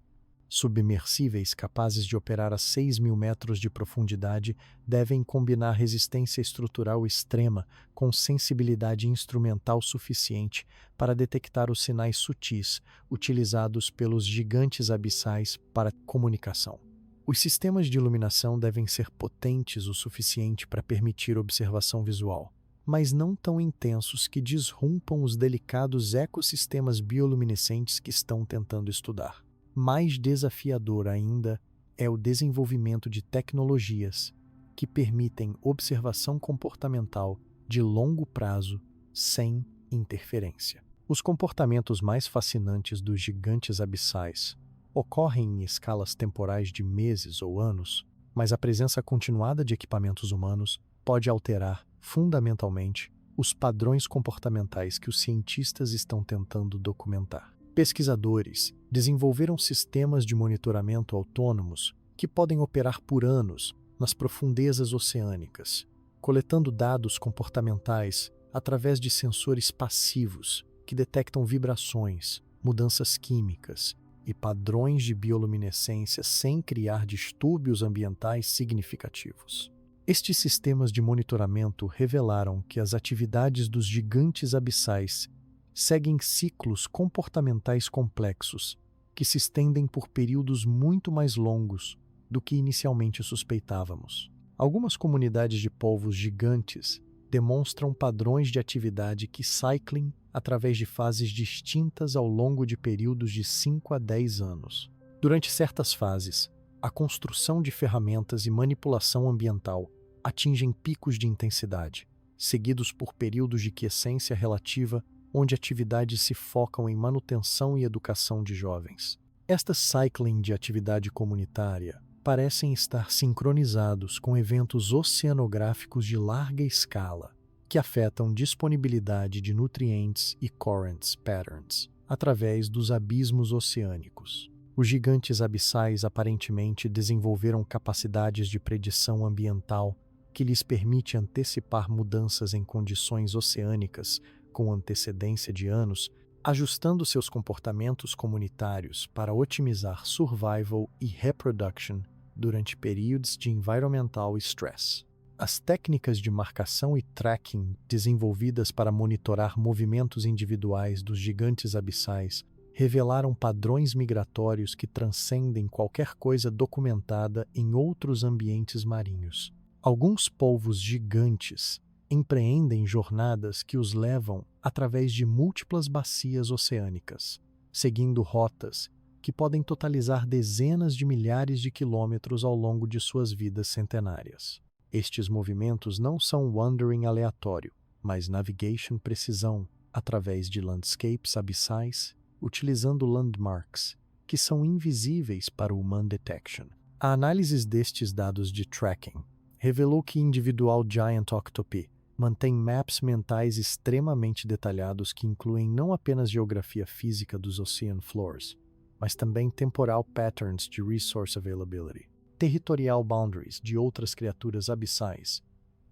Submersíveis capazes de operar a 6.000 metros de profundidade devem combinar resistência estrutural extrema com sensibilidade instrumental suficiente para detectar os sinais sutis utilizados pelos gigantes abissais para comunicação. Os sistemas de iluminação devem ser potentes o suficiente para permitir observação visual, mas não tão intensos que disrompam os delicados ecossistemas bioluminescentes que estão tentando estudar. Mais desafiador ainda é o desenvolvimento de tecnologias que permitem observação comportamental de longo prazo sem interferência. Os comportamentos mais fascinantes dos gigantes abissais ocorrem em escalas temporais de meses ou anos, mas a presença continuada de equipamentos humanos pode alterar fundamentalmente os padrões comportamentais que os cientistas estão tentando documentar. Pesquisadores desenvolveram sistemas de monitoramento autônomos que podem operar por anos nas profundezas oceânicas, coletando dados comportamentais através de sensores passivos que detectam vibrações, mudanças químicas e padrões de bioluminescência sem criar distúrbios ambientais significativos. Estes sistemas de monitoramento revelaram que as atividades dos gigantes abissais seguem ciclos comportamentais complexos que se estendem por períodos muito mais longos do que inicialmente suspeitávamos. Algumas comunidades de polvos gigantes demonstram padrões de atividade que cycling através de fases distintas ao longo de períodos de 5 a 10 anos. Durante certas fases, a construção de ferramentas e manipulação ambiental atingem picos de intensidade, seguidos por períodos de quiescência relativa onde atividades se focam em manutenção e educação de jovens. Estas cycling de atividade comunitária parecem estar sincronizados com eventos oceanográficos de larga escala que afetam disponibilidade de nutrientes e currents patterns através dos abismos oceânicos. Os gigantes abissais aparentemente desenvolveram capacidades de predição ambiental que lhes permite antecipar mudanças em condições oceânicas com antecedência de anos, ajustando seus comportamentos comunitários para otimizar survival e reproduction durante períodos de environmental stress. As técnicas de marcação e tracking desenvolvidas para monitorar movimentos individuais dos gigantes abissais revelaram padrões migratórios que transcendem qualquer coisa documentada em outros ambientes marinhos. Alguns polvos gigantes empreendem jornadas que os levam através de múltiplas bacias oceânicas, seguindo rotas que podem totalizar dezenas de milhares de quilômetros ao longo de suas vidas centenárias. Estes movimentos não são wandering aleatório, mas navigation precisão através de landscapes abissais, utilizando landmarks, que são invisíveis para o human detection. A análise destes dados de tracking revelou que individual giant octopi mantém maps mentais extremamente detalhados que incluem não apenas geografia física dos ocean floors, mas também temporal patterns de resource availability, territorial boundaries de outras criaturas abissais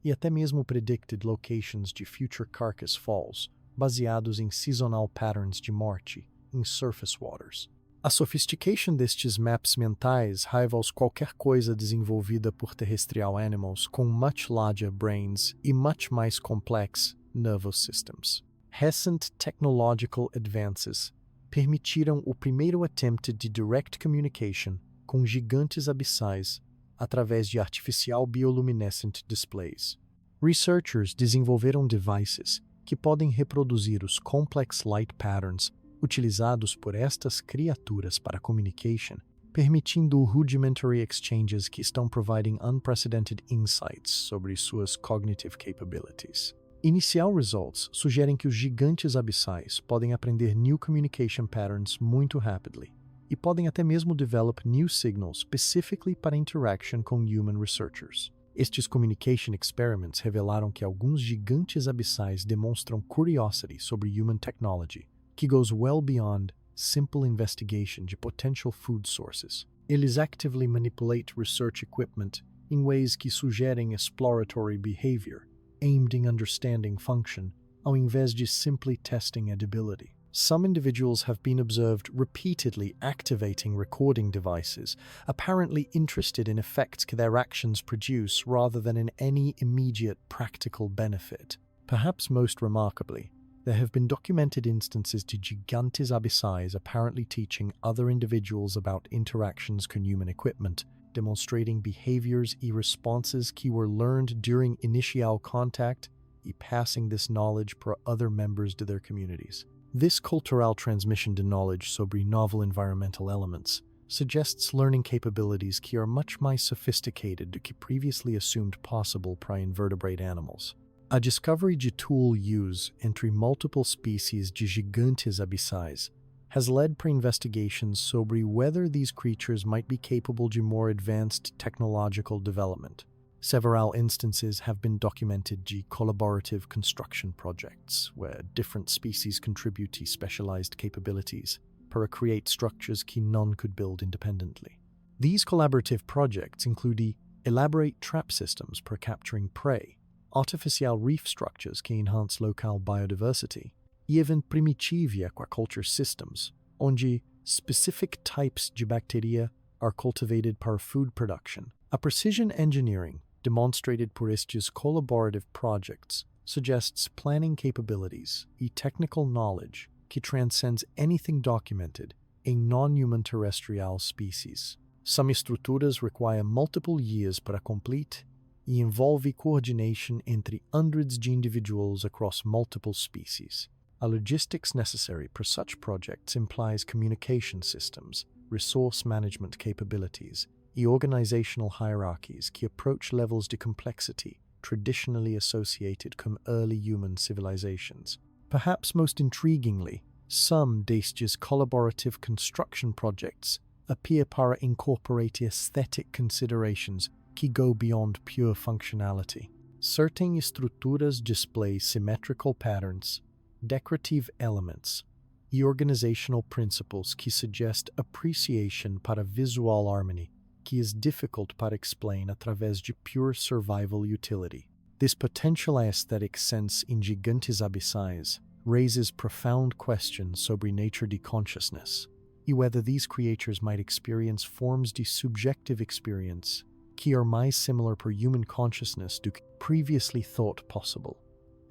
e até mesmo predicted locations de future carcass falls, baseados em seasonal patterns de morte em surface waters. A sophistication destes maps mentais rival qualquer coisa desenvolvida por terrestrial animals com much larger brains e much mais complex nervous systems. Recent technological advances permitiram o primeiro attempt de direct communication com gigantes abissais através de artificial bioluminescent displays. Researchers desenvolveram devices que podem reproduzir os complex light patterns utilizados por estas criaturas para communication, permitindo rudimentary exchanges que estão providing unprecedented insights sobre suas cognitive capabilities. Initial results sugerem que os gigantes abissais podem aprender new communication patterns muito rapidly e podem até mesmo develop new signals specifically para interaction com human researchers. Estes communication experiments revelaram que alguns gigantes abissais demonstram curiosity sobre human technology, que goes well beyond simple investigation de potential food sources. Eles actively manipulate research equipment em ways que sugerem exploratory behavior, aimed in understanding function, ao invés de simply testing edibility. Some individuals have been observed repeatedly activating recording devices, apparently interested in effects their actions produce rather than in any immediate practical benefit. Perhaps most remarkably, there have been documented instances de gigantes abissais apparently teaching other individuals about interactions con human equipment, demonstrating behaviors e responses que were learned during initial contact e passing this knowledge para other members de their communities. This cultural transmission de knowledge sobre novel environmental elements suggests learning capabilities que are much mais sophisticated do que previously assumed possible para invertebrate animals. A discovery de tool use entre multiple species de gigantes abissais has led para investigations sobre whether these creatures might be capable de more advanced technological development. Several instances have been documented de collaborative construction projects, where different species contribute to specialized capabilities para create structures que none could build independently. These collaborative projects include elaborate trap systems for capturing prey, artificial reef structures que enhance local biodiversity, e even primitive aquaculture systems, onde specific types de bacteria are cultivated para food production. A precision engineering demonstrated por estes collaborative projects suggests planning capabilities e technical knowledge que transcends anything documented em non-human terrestrial species. Some estruturas require multiple years para complete e envolve coordination entre hundreds de individuals across multiple species. A logistics necessary for such projects implies communication systems, resource management capabilities, e organizational hierarchies que approach levels de complexity traditionally associated com early human civilizations. Perhaps most intriguingly, some destes collaborative construction projects appear para incorporate aesthetic considerations que go beyond pure functionality. Certain estruturas display symmetrical patterns, decorative elements, e organizational principles que suggest appreciation para visual harmony que is difficult para explain através de pure survival utility. This potential aesthetic sense in gigantes abissais raises profound questions sobre nature de consciousness e whether these creatures might experience forms de subjective experience que are mais similar per human consciousness do que previously thought possible.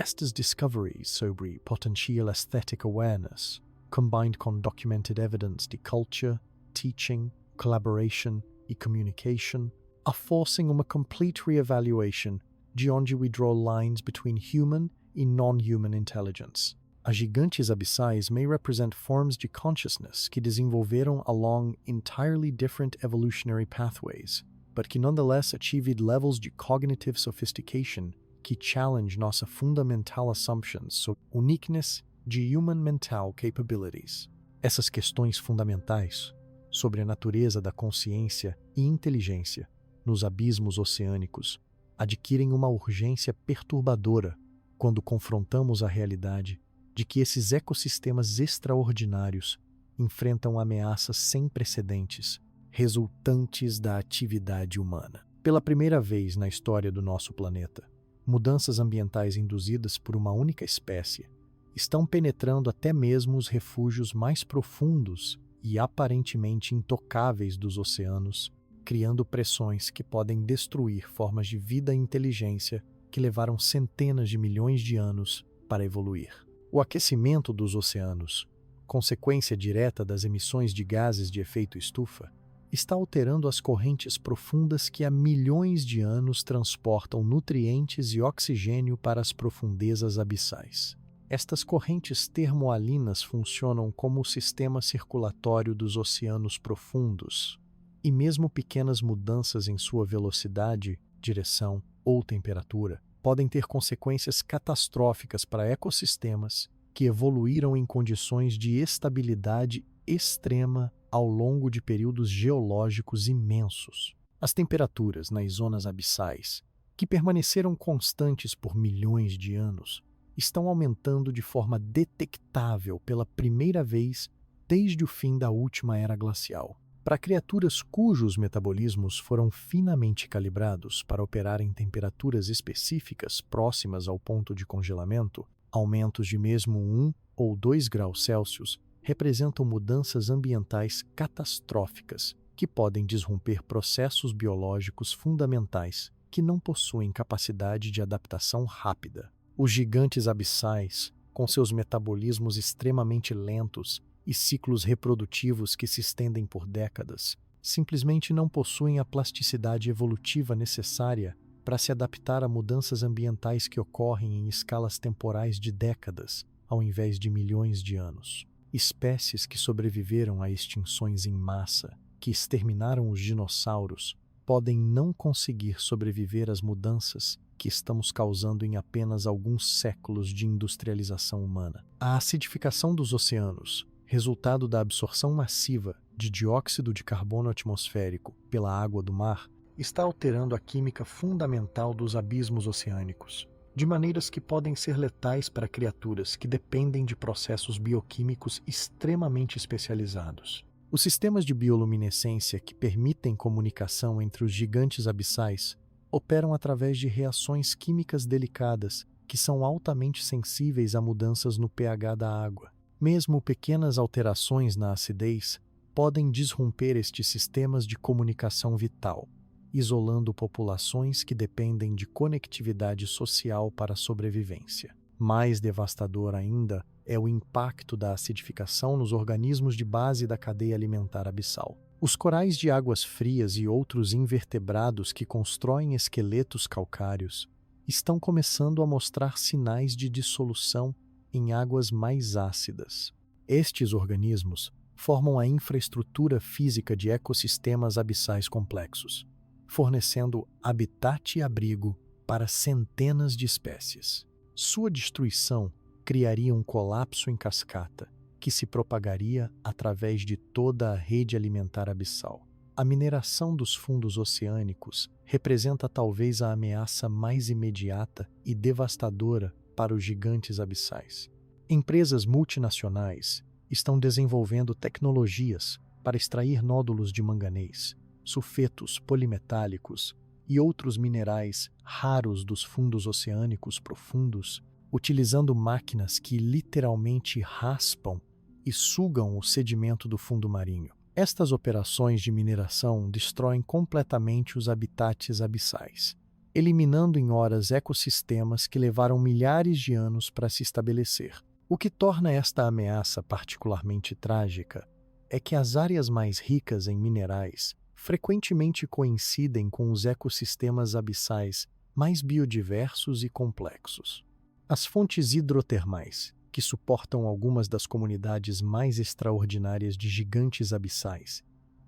Estas discoveries sobre potential aesthetic awareness, combined com documented evidence de culture, teaching, collaboration, e communication, are forcing uma complete reevaluation de onde we draw lines between human e non-human intelligence. As gigantes abissais may represent forms de consciousness que desenvolveram along entirely different evolutionary pathways, but que nonetheless achieved levels de cognitive sophistication que challenge nossa fundamental assumptions sobre uniqueness de human mental capabilities. Essas questões fundamentais sobre a natureza da consciência e inteligência nos abismos oceânicos adquirem uma urgência perturbadora quando confrontamos a realidade de que esses ecossistemas extraordinários enfrentam ameaças sem precedentes, resultantes da atividade humana. Pela primeira vez na história do nosso planeta, mudanças ambientais induzidas por uma única espécie estão penetrando até mesmo os refúgios mais profundos e aparentemente intocáveis dos oceanos, criando pressões que podem destruir formas de vida e inteligência que levaram centenas de milhões de anos para evoluir. O aquecimento dos oceanos, consequência direta das emissões de gases de efeito estufa, está alterando as correntes profundas que há milhões de anos transportam nutrientes e oxigênio para as profundezas abissais. Estas correntes termoalinas funcionam como o sistema circulatório dos oceanos profundos, e mesmo pequenas mudanças em sua velocidade, direção ou temperatura podem ter consequências catastróficas para ecossistemas que evoluíram em condições de estabilidade extrema ao longo de períodos geológicos imensos. As temperaturas nas zonas abissais, que permaneceram constantes por milhões de anos, estão aumentando de forma detectável pela primeira vez desde o fim da última era glacial. Para criaturas cujos metabolismos foram finamente calibrados para operar em temperaturas específicas próximas ao ponto de congelamento, aumentos de mesmo 1 ou 2 graus Celsius representam mudanças ambientais catastróficas que podem disromper processos biológicos fundamentais que não possuem capacidade de adaptação rápida. Os gigantes abissais, com seus metabolismos extremamente lentos e ciclos reprodutivos que se estendem por décadas, simplesmente não possuem a plasticidade evolutiva necessária para se adaptar a mudanças ambientais que ocorrem em escalas temporais de décadas, ao invés de milhões de anos. Espécies que sobreviveram a extinções em massa, que exterminaram os dinossauros, podem não conseguir sobreviver às mudanças que estamos causando em apenas alguns séculos de industrialização humana. A acidificação dos oceanos, resultado da absorção massiva de dióxido de carbono atmosférico pela água do mar, está alterando a química fundamental dos abismos oceânicos, de maneiras que podem ser letais para criaturas que dependem de processos bioquímicos extremamente especializados. Os sistemas de bioluminescência que permitem comunicação entre os gigantes abissais operam através de reações químicas delicadas que são altamente sensíveis a mudanças no pH da água. Mesmo pequenas alterações na acidez podem disromper estes sistemas de comunicação vital, isolando populações que dependem de conectividade social para a sobrevivência. Mais devastador ainda é o impacto da acidificação nos organismos de base da cadeia alimentar abissal. Os corais de águas frias e outros invertebrados que constroem esqueletos calcários estão começando a mostrar sinais de dissolução em águas mais ácidas. Estes organismos formam a infraestrutura física de ecossistemas abissais complexos, fornecendo habitat e abrigo para centenas de espécies. Sua destruição criaria um colapso em cascata, que se propagaria através de toda a rede alimentar abissal. A mineração dos fundos oceânicos representa talvez a ameaça mais imediata e devastadora para os gigantes abissais. Empresas multinacionais estão desenvolvendo tecnologias para extrair nódulos de manganês, sulfetos polimetálicos e outros minerais raros dos fundos oceânicos profundos, utilizando máquinas que literalmente raspam e sugam o sedimento do fundo marinho. Estas operações de mineração destroem completamente os habitats abissais, eliminando em horas ecossistemas que levaram milhares de anos para se estabelecer. O que torna esta ameaça particularmente trágica é que as áreas mais ricas em minerais frequentemente coincidem com os ecossistemas abissais mais biodiversos e complexos. As fontes hidrotermais, que suportam algumas das comunidades mais extraordinárias de gigantes abissais,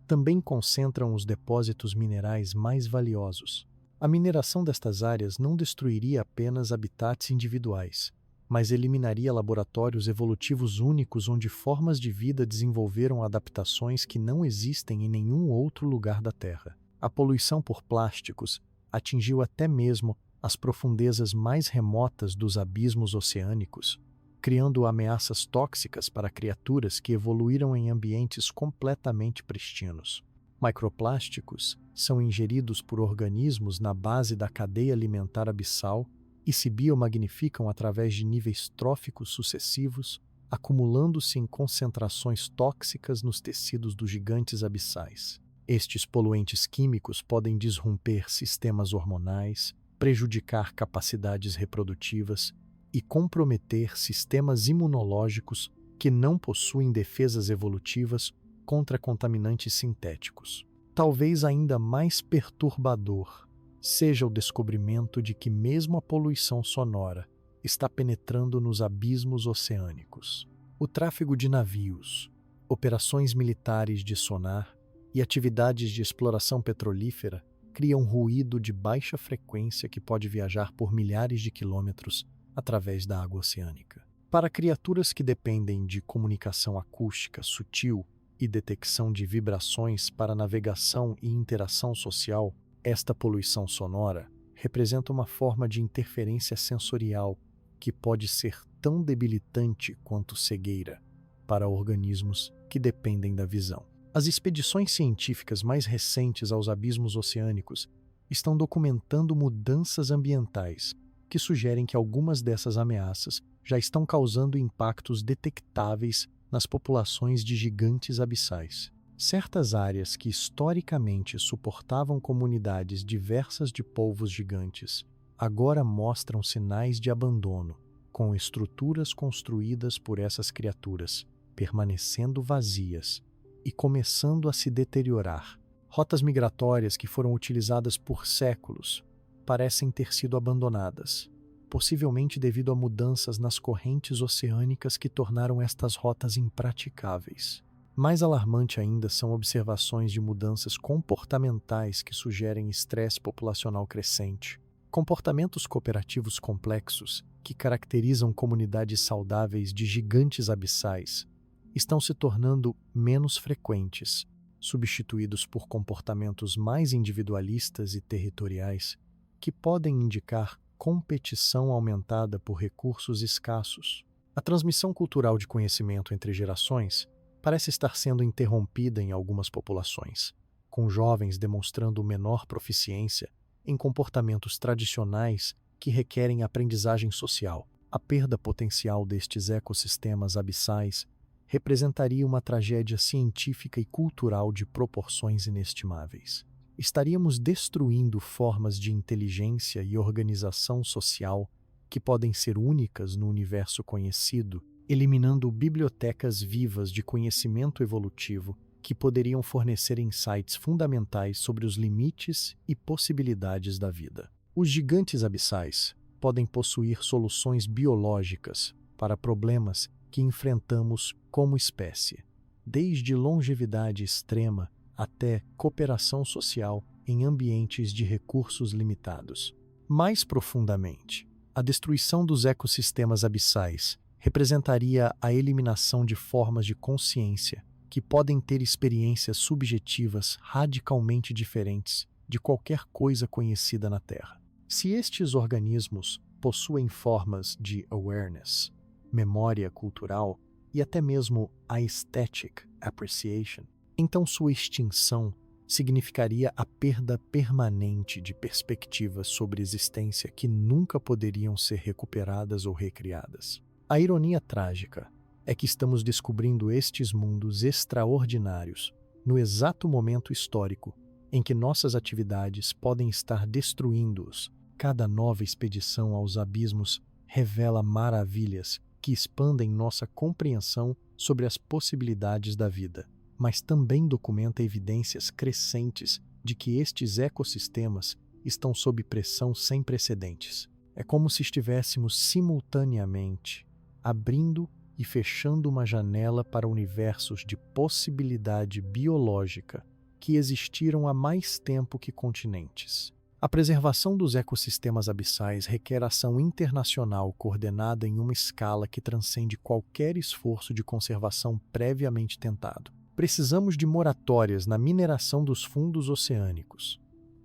também concentram os depósitos minerais mais valiosos. A mineração destas áreas não destruiria apenas habitats individuais, mas eliminaria laboratórios evolutivos únicos onde formas de vida desenvolveram adaptações que não existem em nenhum outro lugar da Terra. A poluição por plásticos atingiu até mesmo as profundezas mais remotas dos abismos oceânicos, criando ameaças tóxicas para criaturas que evoluíram em ambientes completamente pristinos. Microplásticos são ingeridos por organismos na base da cadeia alimentar abissal e se biomagnificam através de níveis tróficos sucessivos, acumulando-se em concentrações tóxicas nos tecidos dos gigantes abissais. Estes poluentes químicos podem disromper sistemas hormonais, prejudicar capacidades reprodutivas e comprometer sistemas imunológicos que não possuem defesas evolutivas contra contaminantes sintéticos. Talvez ainda mais perturbador seja o descobrimento de que mesmo a poluição sonora está penetrando nos abismos oceânicos. O tráfego de navios, operações militares de sonar e atividades de exploração petrolífera criam ruído de baixa frequência que pode viajar por milhares de quilômetros através da água oceânica. Para criaturas que dependem de comunicação acústica sutil e detecção de vibrações para navegação e interação social, esta poluição sonora representa uma forma de interferência sensorial que pode ser tão debilitante quanto cegueira para organismos que dependem da visão. As expedições científicas mais recentes aos abismos oceânicos estão documentando mudanças ambientais que sugerem que algumas dessas ameaças já estão causando impactos detectáveis nas populações de gigantes abissais. Certas áreas que historicamente suportavam comunidades diversas de polvos gigantes agora mostram sinais de abandono, com estruturas construídas por essas criaturas permanecendo vazias e começando a se deteriorar. Rotas migratórias que foram utilizadas por séculos parecem ter sido abandonadas, possivelmente devido a mudanças nas correntes oceânicas que tornaram estas rotas impraticáveis. Mais alarmante ainda são observações de mudanças comportamentais que sugerem estresse populacional crescente. Comportamentos cooperativos complexos que caracterizam comunidades saudáveis de gigantes abissais estão se tornando menos frequentes, substituídos por comportamentos mais individualistas e territoriais, que podem indicar competição aumentada por recursos escassos. A transmissão cultural de conhecimento entre gerações parece estar sendo interrompida em algumas populações, com jovens demonstrando menor proficiência em comportamentos tradicionais que requerem aprendizagem social. A perda potencial destes ecossistemas abissais representaria uma tragédia científica e cultural de proporções inestimáveis. Estaríamos destruindo formas de inteligência e organização social que podem ser únicas no universo conhecido, eliminando bibliotecas vivas de conhecimento evolutivo que poderiam fornecer insights fundamentais sobre os limites e possibilidades da vida. Os gigantes abissais podem possuir soluções biológicas para problemas que enfrentamos como espécie, desde longevidade extrema até cooperação social em ambientes de recursos limitados. Mais profundamente, a destruição dos ecossistemas abissais representaria a eliminação de formas de consciência que podem ter experiências subjetivas radicalmente diferentes de qualquer coisa conhecida na Terra. Se estes organismos possuem formas de awareness, memória cultural e até mesmo aesthetic appreciation, então sua extinção significaria a perda permanente de perspectivas sobre existência que nunca poderiam ser recuperadas ou recriadas. A ironia trágica é que estamos descobrindo estes mundos extraordinários no exato momento histórico em que nossas atividades podem estar destruindo-os. Cada nova expedição aos abismos revela maravilhas que expandem nossa compreensão sobre as possibilidades da vida, mas também documenta evidências crescentes de que estes ecossistemas estão sob pressão sem precedentes. É como se estivéssemos simultaneamente abrindo e fechando uma janela para universos de possibilidade biológica que existiram há mais tempo que continentes. A preservação dos ecossistemas abissais requer ação internacional coordenada em uma escala que transcende qualquer esforço de conservação previamente tentado. Precisamos de moratórias na mineração dos fundos oceânicos,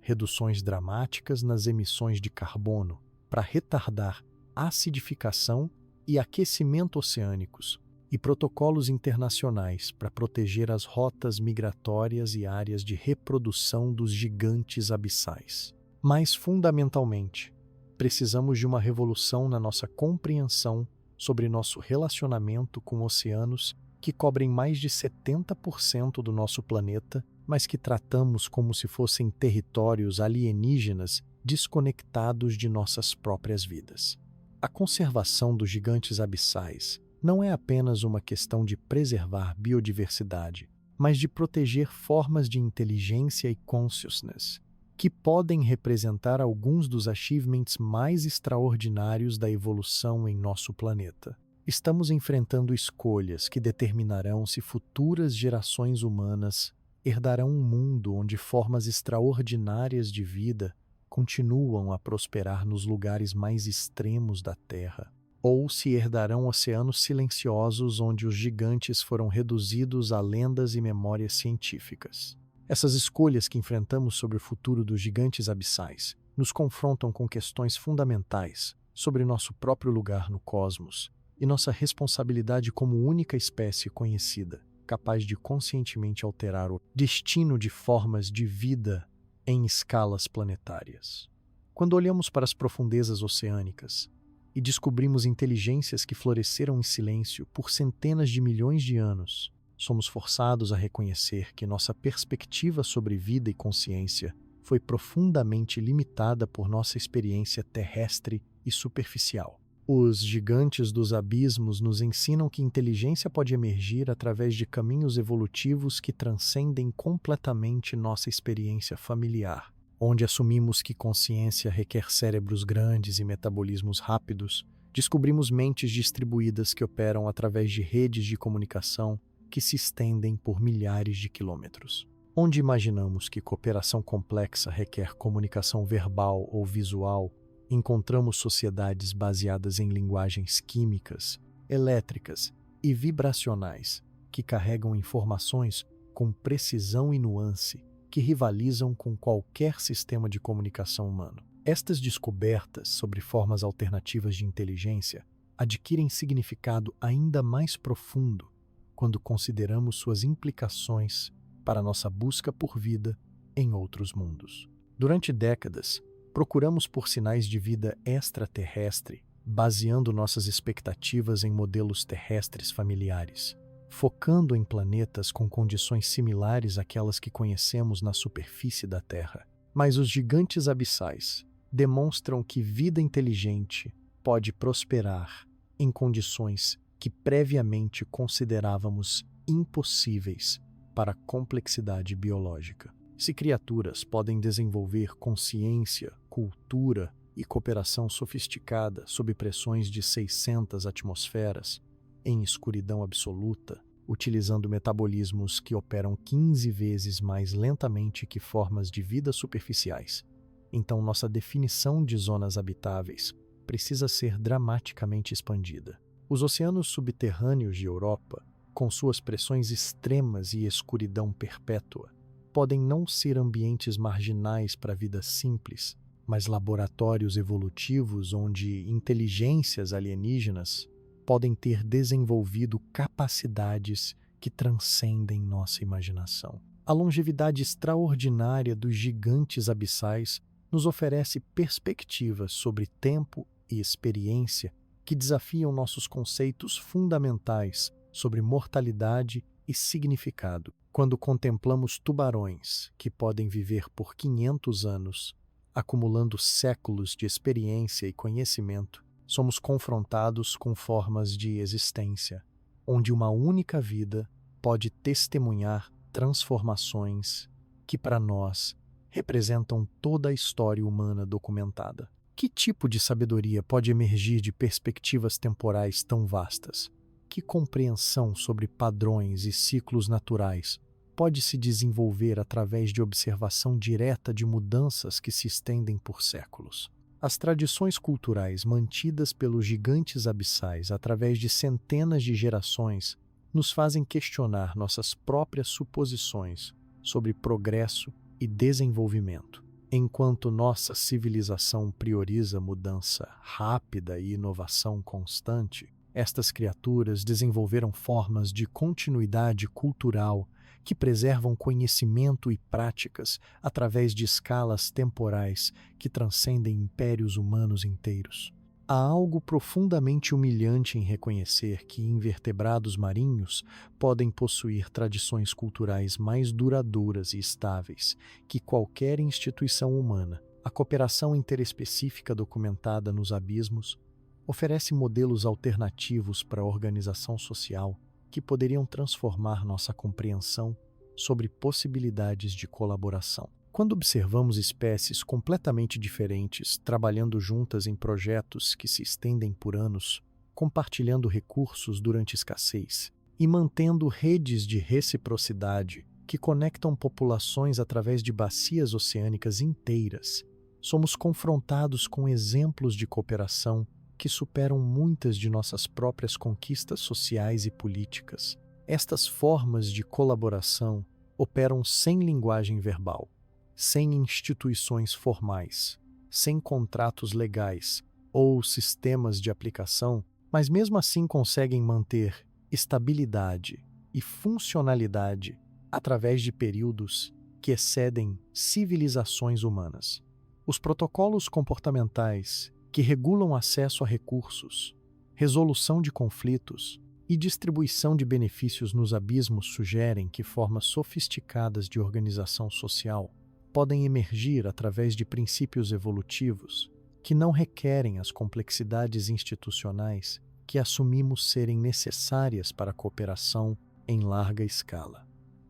reduções dramáticas nas emissões de carbono para retardar acidificação e aquecimento oceânicos, e protocolos internacionais para proteger as rotas migratórias e áreas de reprodução dos gigantes abissais. Mas, fundamentalmente, precisamos de uma revolução na nossa compreensão sobre nosso relacionamento com oceanos que cobrem mais de 70% do nosso planeta, mas que tratamos como se fossem territórios alienígenas desconectados de nossas próprias vidas. A conservação dos gigantes abissais não é apenas uma questão de preservar biodiversidade, mas de proteger formas de inteligência e consciousness que podem representar alguns dos achievements mais extraordinários da evolução em nosso planeta. Estamos enfrentando escolhas que determinarão se futuras gerações humanas herdarão um mundo onde formas extraordinárias de vida continuam a prosperar nos lugares mais extremos da Terra, ou se herdarão oceanos silenciosos onde os gigantes foram reduzidos a lendas e memórias científicas. Essas escolhas que enfrentamos sobre o futuro dos gigantes abissais nos confrontam com questões fundamentais sobre nosso próprio lugar no cosmos e nossa responsabilidade como única espécie conhecida, capaz de conscientemente alterar o destino de formas de vida em escalas planetárias. Quando olhamos para as profundezas oceânicas e descobrimos inteligências que floresceram em silêncio por centenas de milhões de anos, somos forçados a reconhecer que nossa perspectiva sobre vida e consciência foi profundamente limitada por nossa experiência terrestre e superficial. Os gigantes dos abismos nos ensinam que inteligência pode emergir através de caminhos evolutivos que transcendem completamente nossa experiência familiar, onde assumimos que consciência requer cérebros grandes e metabolismos rápidos, descobrimos mentes distribuídas que operam através de redes de comunicação que se estendem por milhares de quilômetros. Onde imaginamos que cooperação complexa requer comunicação verbal ou visual, encontramos sociedades baseadas em linguagens químicas, elétricas e vibracionais que carregam informações com precisão e nuance que rivalizam com qualquer sistema de comunicação humano. Estas descobertas sobre formas alternativas de inteligência adquirem significado ainda mais profundo quando consideramos suas implicações para nossa busca por vida em outros mundos. Durante décadas, procuramos por sinais de vida extraterrestre, baseando nossas expectativas em modelos terrestres familiares, focando em planetas com condições similares àquelas que conhecemos na superfície da Terra. Mas os gigantes abissais demonstram que vida inteligente pode prosperar em condições que previamente considerávamos impossíveis para a complexidade biológica. Se criaturas podem desenvolver consciência, cultura e cooperação sofisticada sob pressões de 600 atmosferas, em escuridão absoluta, utilizando metabolismos que operam 15 vezes mais lentamente que formas de vida superficiais, então nossa definição de zonas habitáveis precisa ser dramaticamente expandida. Os oceanos subterrâneos de Europa, com suas pressões extremas e escuridão perpétua, podem não ser ambientes marginais para a vida simples, mas laboratórios evolutivos onde inteligências alienígenas podem ter desenvolvido capacidades que transcendem nossa imaginação. A longevidade extraordinária dos gigantes abissais nos oferece perspectivas sobre tempo e experiência que desafiam nossos conceitos fundamentais sobre mortalidade e significado. Quando contemplamos tubarões que podem viver por 500 anos, acumulando séculos de experiência e conhecimento, somos confrontados com formas de existência, onde uma única vida pode testemunhar transformações que, para nós, representam toda a história humana documentada. Que tipo de sabedoria pode emergir de perspectivas temporais tão vastas? Que compreensão sobre padrões e ciclos naturais pode se desenvolver através de observação direta de mudanças que se estendem por séculos? As tradições culturais mantidas pelos gigantes abissais através de centenas de gerações nos fazem questionar nossas próprias suposições sobre progresso e desenvolvimento. Enquanto nossa civilização prioriza mudança rápida e inovação constante, estas criaturas desenvolveram formas de continuidade cultural que preservam conhecimento e práticas através de escalas temporais que transcendem impérios humanos inteiros. Há algo profundamente humilhante em reconhecer que invertebrados marinhos podem possuir tradições culturais mais duradouras e estáveis que qualquer instituição humana. A cooperação interespecífica documentada nos abismos oferece modelos alternativos para a organização social que poderiam transformar nossa compreensão sobre possibilidades de colaboração. Quando observamos espécies completamente diferentes trabalhando juntas em projetos que se estendem por anos, compartilhando recursos durante escassez e mantendo redes de reciprocidade que conectam populações através de bacias oceânicas inteiras, somos confrontados com exemplos de cooperação que superam muitas de nossas próprias conquistas sociais e políticas. Estas formas de colaboração operam sem linguagem verbal, sem instituições formais, sem contratos legais ou sistemas de aplicação, mas mesmo assim conseguem manter estabilidade e funcionalidade através de períodos que excedem civilizações humanas. Os protocolos comportamentais que regulam acesso a recursos, resolução de conflitos e distribuição de benefícios nos abismos sugerem que formas sofisticadas de organização social podem emergir através de princípios evolutivos que não requerem as complexidades institucionais que assumimos serem necessárias para a cooperação em larga escala.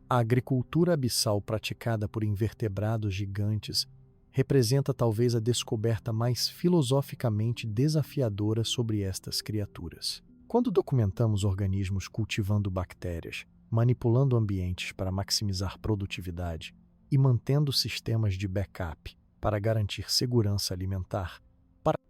A agricultura abissal praticada por invertebrados gigantes representa talvez a descoberta mais filosoficamente desafiadora sobre estas criaturas. Quando documentamos organismos cultivando bactérias, manipulando ambientes para maximizar produtividade e mantendo sistemas de backup para garantir segurança alimentar,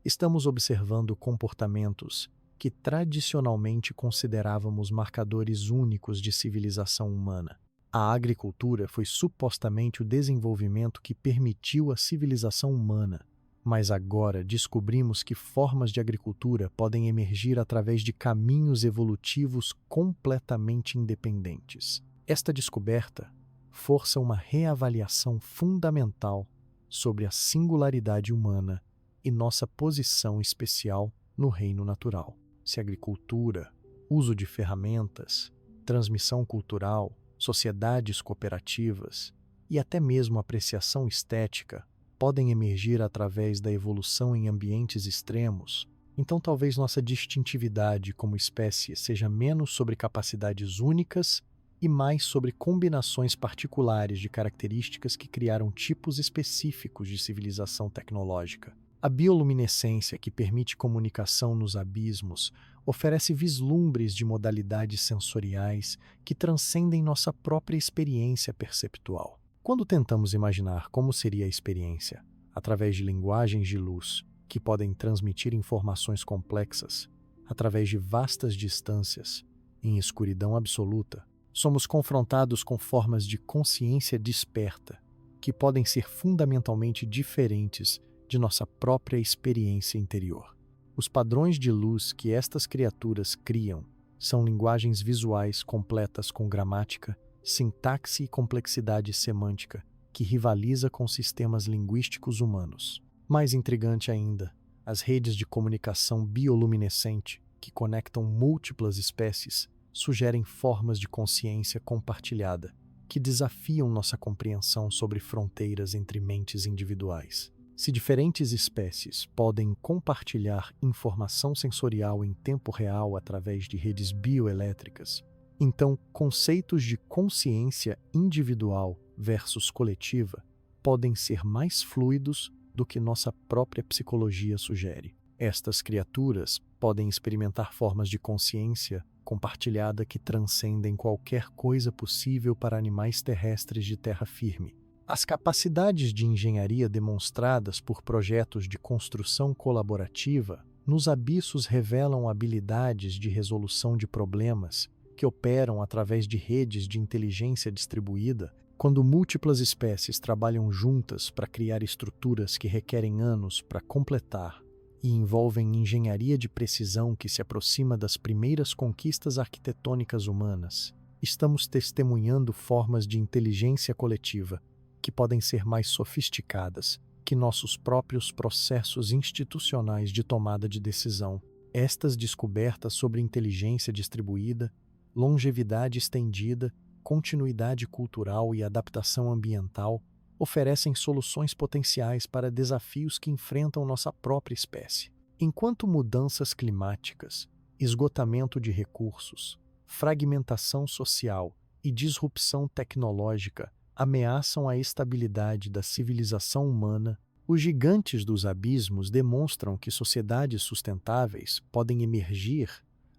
estamos observando comportamentos que tradicionalmente considerávamos marcadores únicos de civilização humana. A agricultura foi supostamente o desenvolvimento que permitiu a civilização humana, mas agora descobrimos que formas de agricultura podem emergir através de caminhos evolutivos completamente independentes. Esta descoberta força uma reavaliação fundamental sobre a singularidade humana e nossa posição especial no reino natural. Se agricultura, uso de ferramentas, transmissão cultural, sociedades cooperativas e até mesmo apreciação estética podem emergir através da evolução em ambientes extremos, então talvez nossa distintividade como espécie seja menos sobre capacidades únicas e mais sobre combinações particulares de características que criaram tipos específicos de civilização tecnológica. A bioluminescência, que permite comunicação nos abismos, oferece vislumbres de modalidades sensoriais que transcendem nossa própria experiência perceptual. Quando tentamos imaginar como seria a experiência, através de linguagens de luz que podem transmitir informações complexas, através de vastas distâncias, em escuridão absoluta, somos confrontados com formas de consciência desperta que podem ser fundamentalmente diferentes de nossa própria experiência interior. Os padrões de luz que estas criaturas criam são linguagens visuais completas com gramática, sintaxe e complexidade semântica que rivaliza com sistemas linguísticos humanos. Mais intrigante ainda, as redes de comunicação bioluminescente que conectam múltiplas espécies sugerem formas de consciência compartilhada que desafiam nossa compreensão sobre fronteiras entre mentes individuais. Se diferentes espécies podem compartilhar informação sensorial em tempo real através de redes bioelétricas, então conceitos de consciência individual versus coletiva podem ser mais fluidos do que nossa própria psicologia sugere. Estas criaturas podem experimentar formas de consciência compartilhada que transcendem qualquer coisa possível para animais terrestres de terra firme. As capacidades de engenharia demonstradas por projetos de construção colaborativa nos abissos revelam habilidades de resolução de problemas que operam através de redes de inteligência distribuída Quando múltiplas espécies trabalham juntas para criar estruturas que requerem anos para completar e envolvem engenharia de precisão que se aproxima das primeiras conquistas arquitetônicas humanas, estamos testemunhando formas de inteligência coletiva que podem ser mais sofisticadas que nossos próprios processos institucionais de tomada de decisão. Estas descobertas sobre inteligência distribuída, longevidade estendida, continuidade cultural e adaptação ambiental oferecem soluções potenciais para desafios que enfrentam nossa própria espécie. Enquanto mudanças climáticas, esgotamento de recursos, fragmentação social e disrupção tecnológica ameaçam a estabilidade da civilização humana, os gigantes dos abismos demonstram que sociedades sustentáveis podem emergir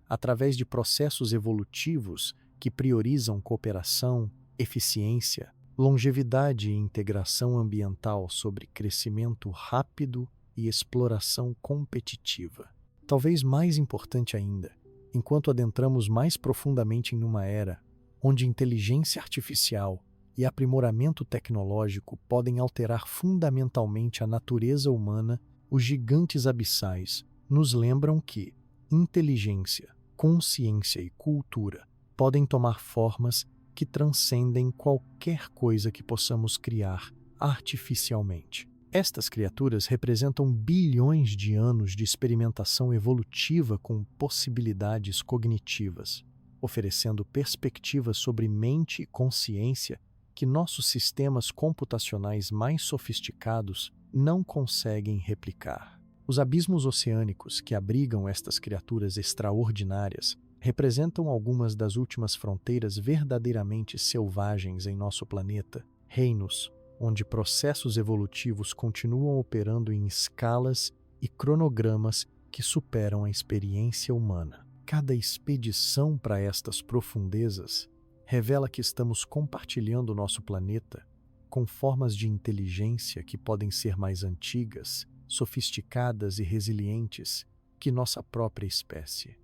através de processos evolutivos que priorizam cooperação, eficiência, longevidade e integração ambiental sobre crescimento rápido e exploração competitiva. Talvez mais importante ainda, enquanto adentramos mais profundamente em uma era onde inteligência artificial e aprimoramento tecnológico podem alterar fundamentalmente a natureza humana, os gigantes abissais nos lembram que inteligência, consciência e cultura podem tomar formas que transcendem qualquer coisa que possamos criar artificialmente. Estas criaturas representam bilhões de anos de experimentação evolutiva com possibilidades cognitivas, oferecendo perspectivas sobre mente e consciência que nossos sistemas computacionais mais sofisticados não conseguem replicar. Os abismos oceânicos que abrigam estas criaturas extraordinárias representam algumas das últimas fronteiras verdadeiramente selvagens em nosso planeta, reinos onde processos evolutivos continuam operando em escalas e cronogramas que superam a experiência humana. Cada expedição para estas profundezas revela que estamos compartilhando nosso planeta com formas de inteligência que podem ser mais antigas, sofisticadas e resilientes que nossa própria espécie.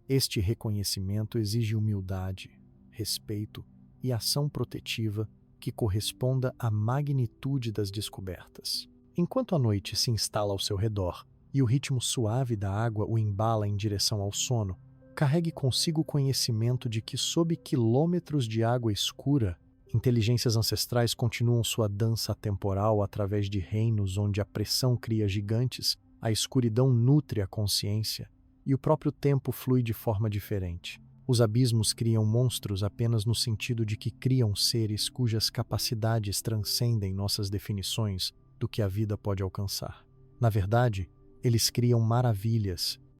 Este reconhecimento exige humildade, respeito e ação protetiva que corresponda à magnitude das descobertas. Enquanto a noite se instala ao seu redor e o ritmo suave da água o embala em direção ao sono, carregue consigo o conhecimento de que, sob quilômetros de água escura, inteligências ancestrais continuam sua dança atemporal através de reinos onde a pressão cria gigantes, a escuridão nutre a consciência e o próprio tempo flui de forma diferente. Os abismos criam monstros apenas no sentido de que criam seres cujas capacidades transcendem nossas definições do que a vida pode alcançar. Na verdade, eles criam maravilhas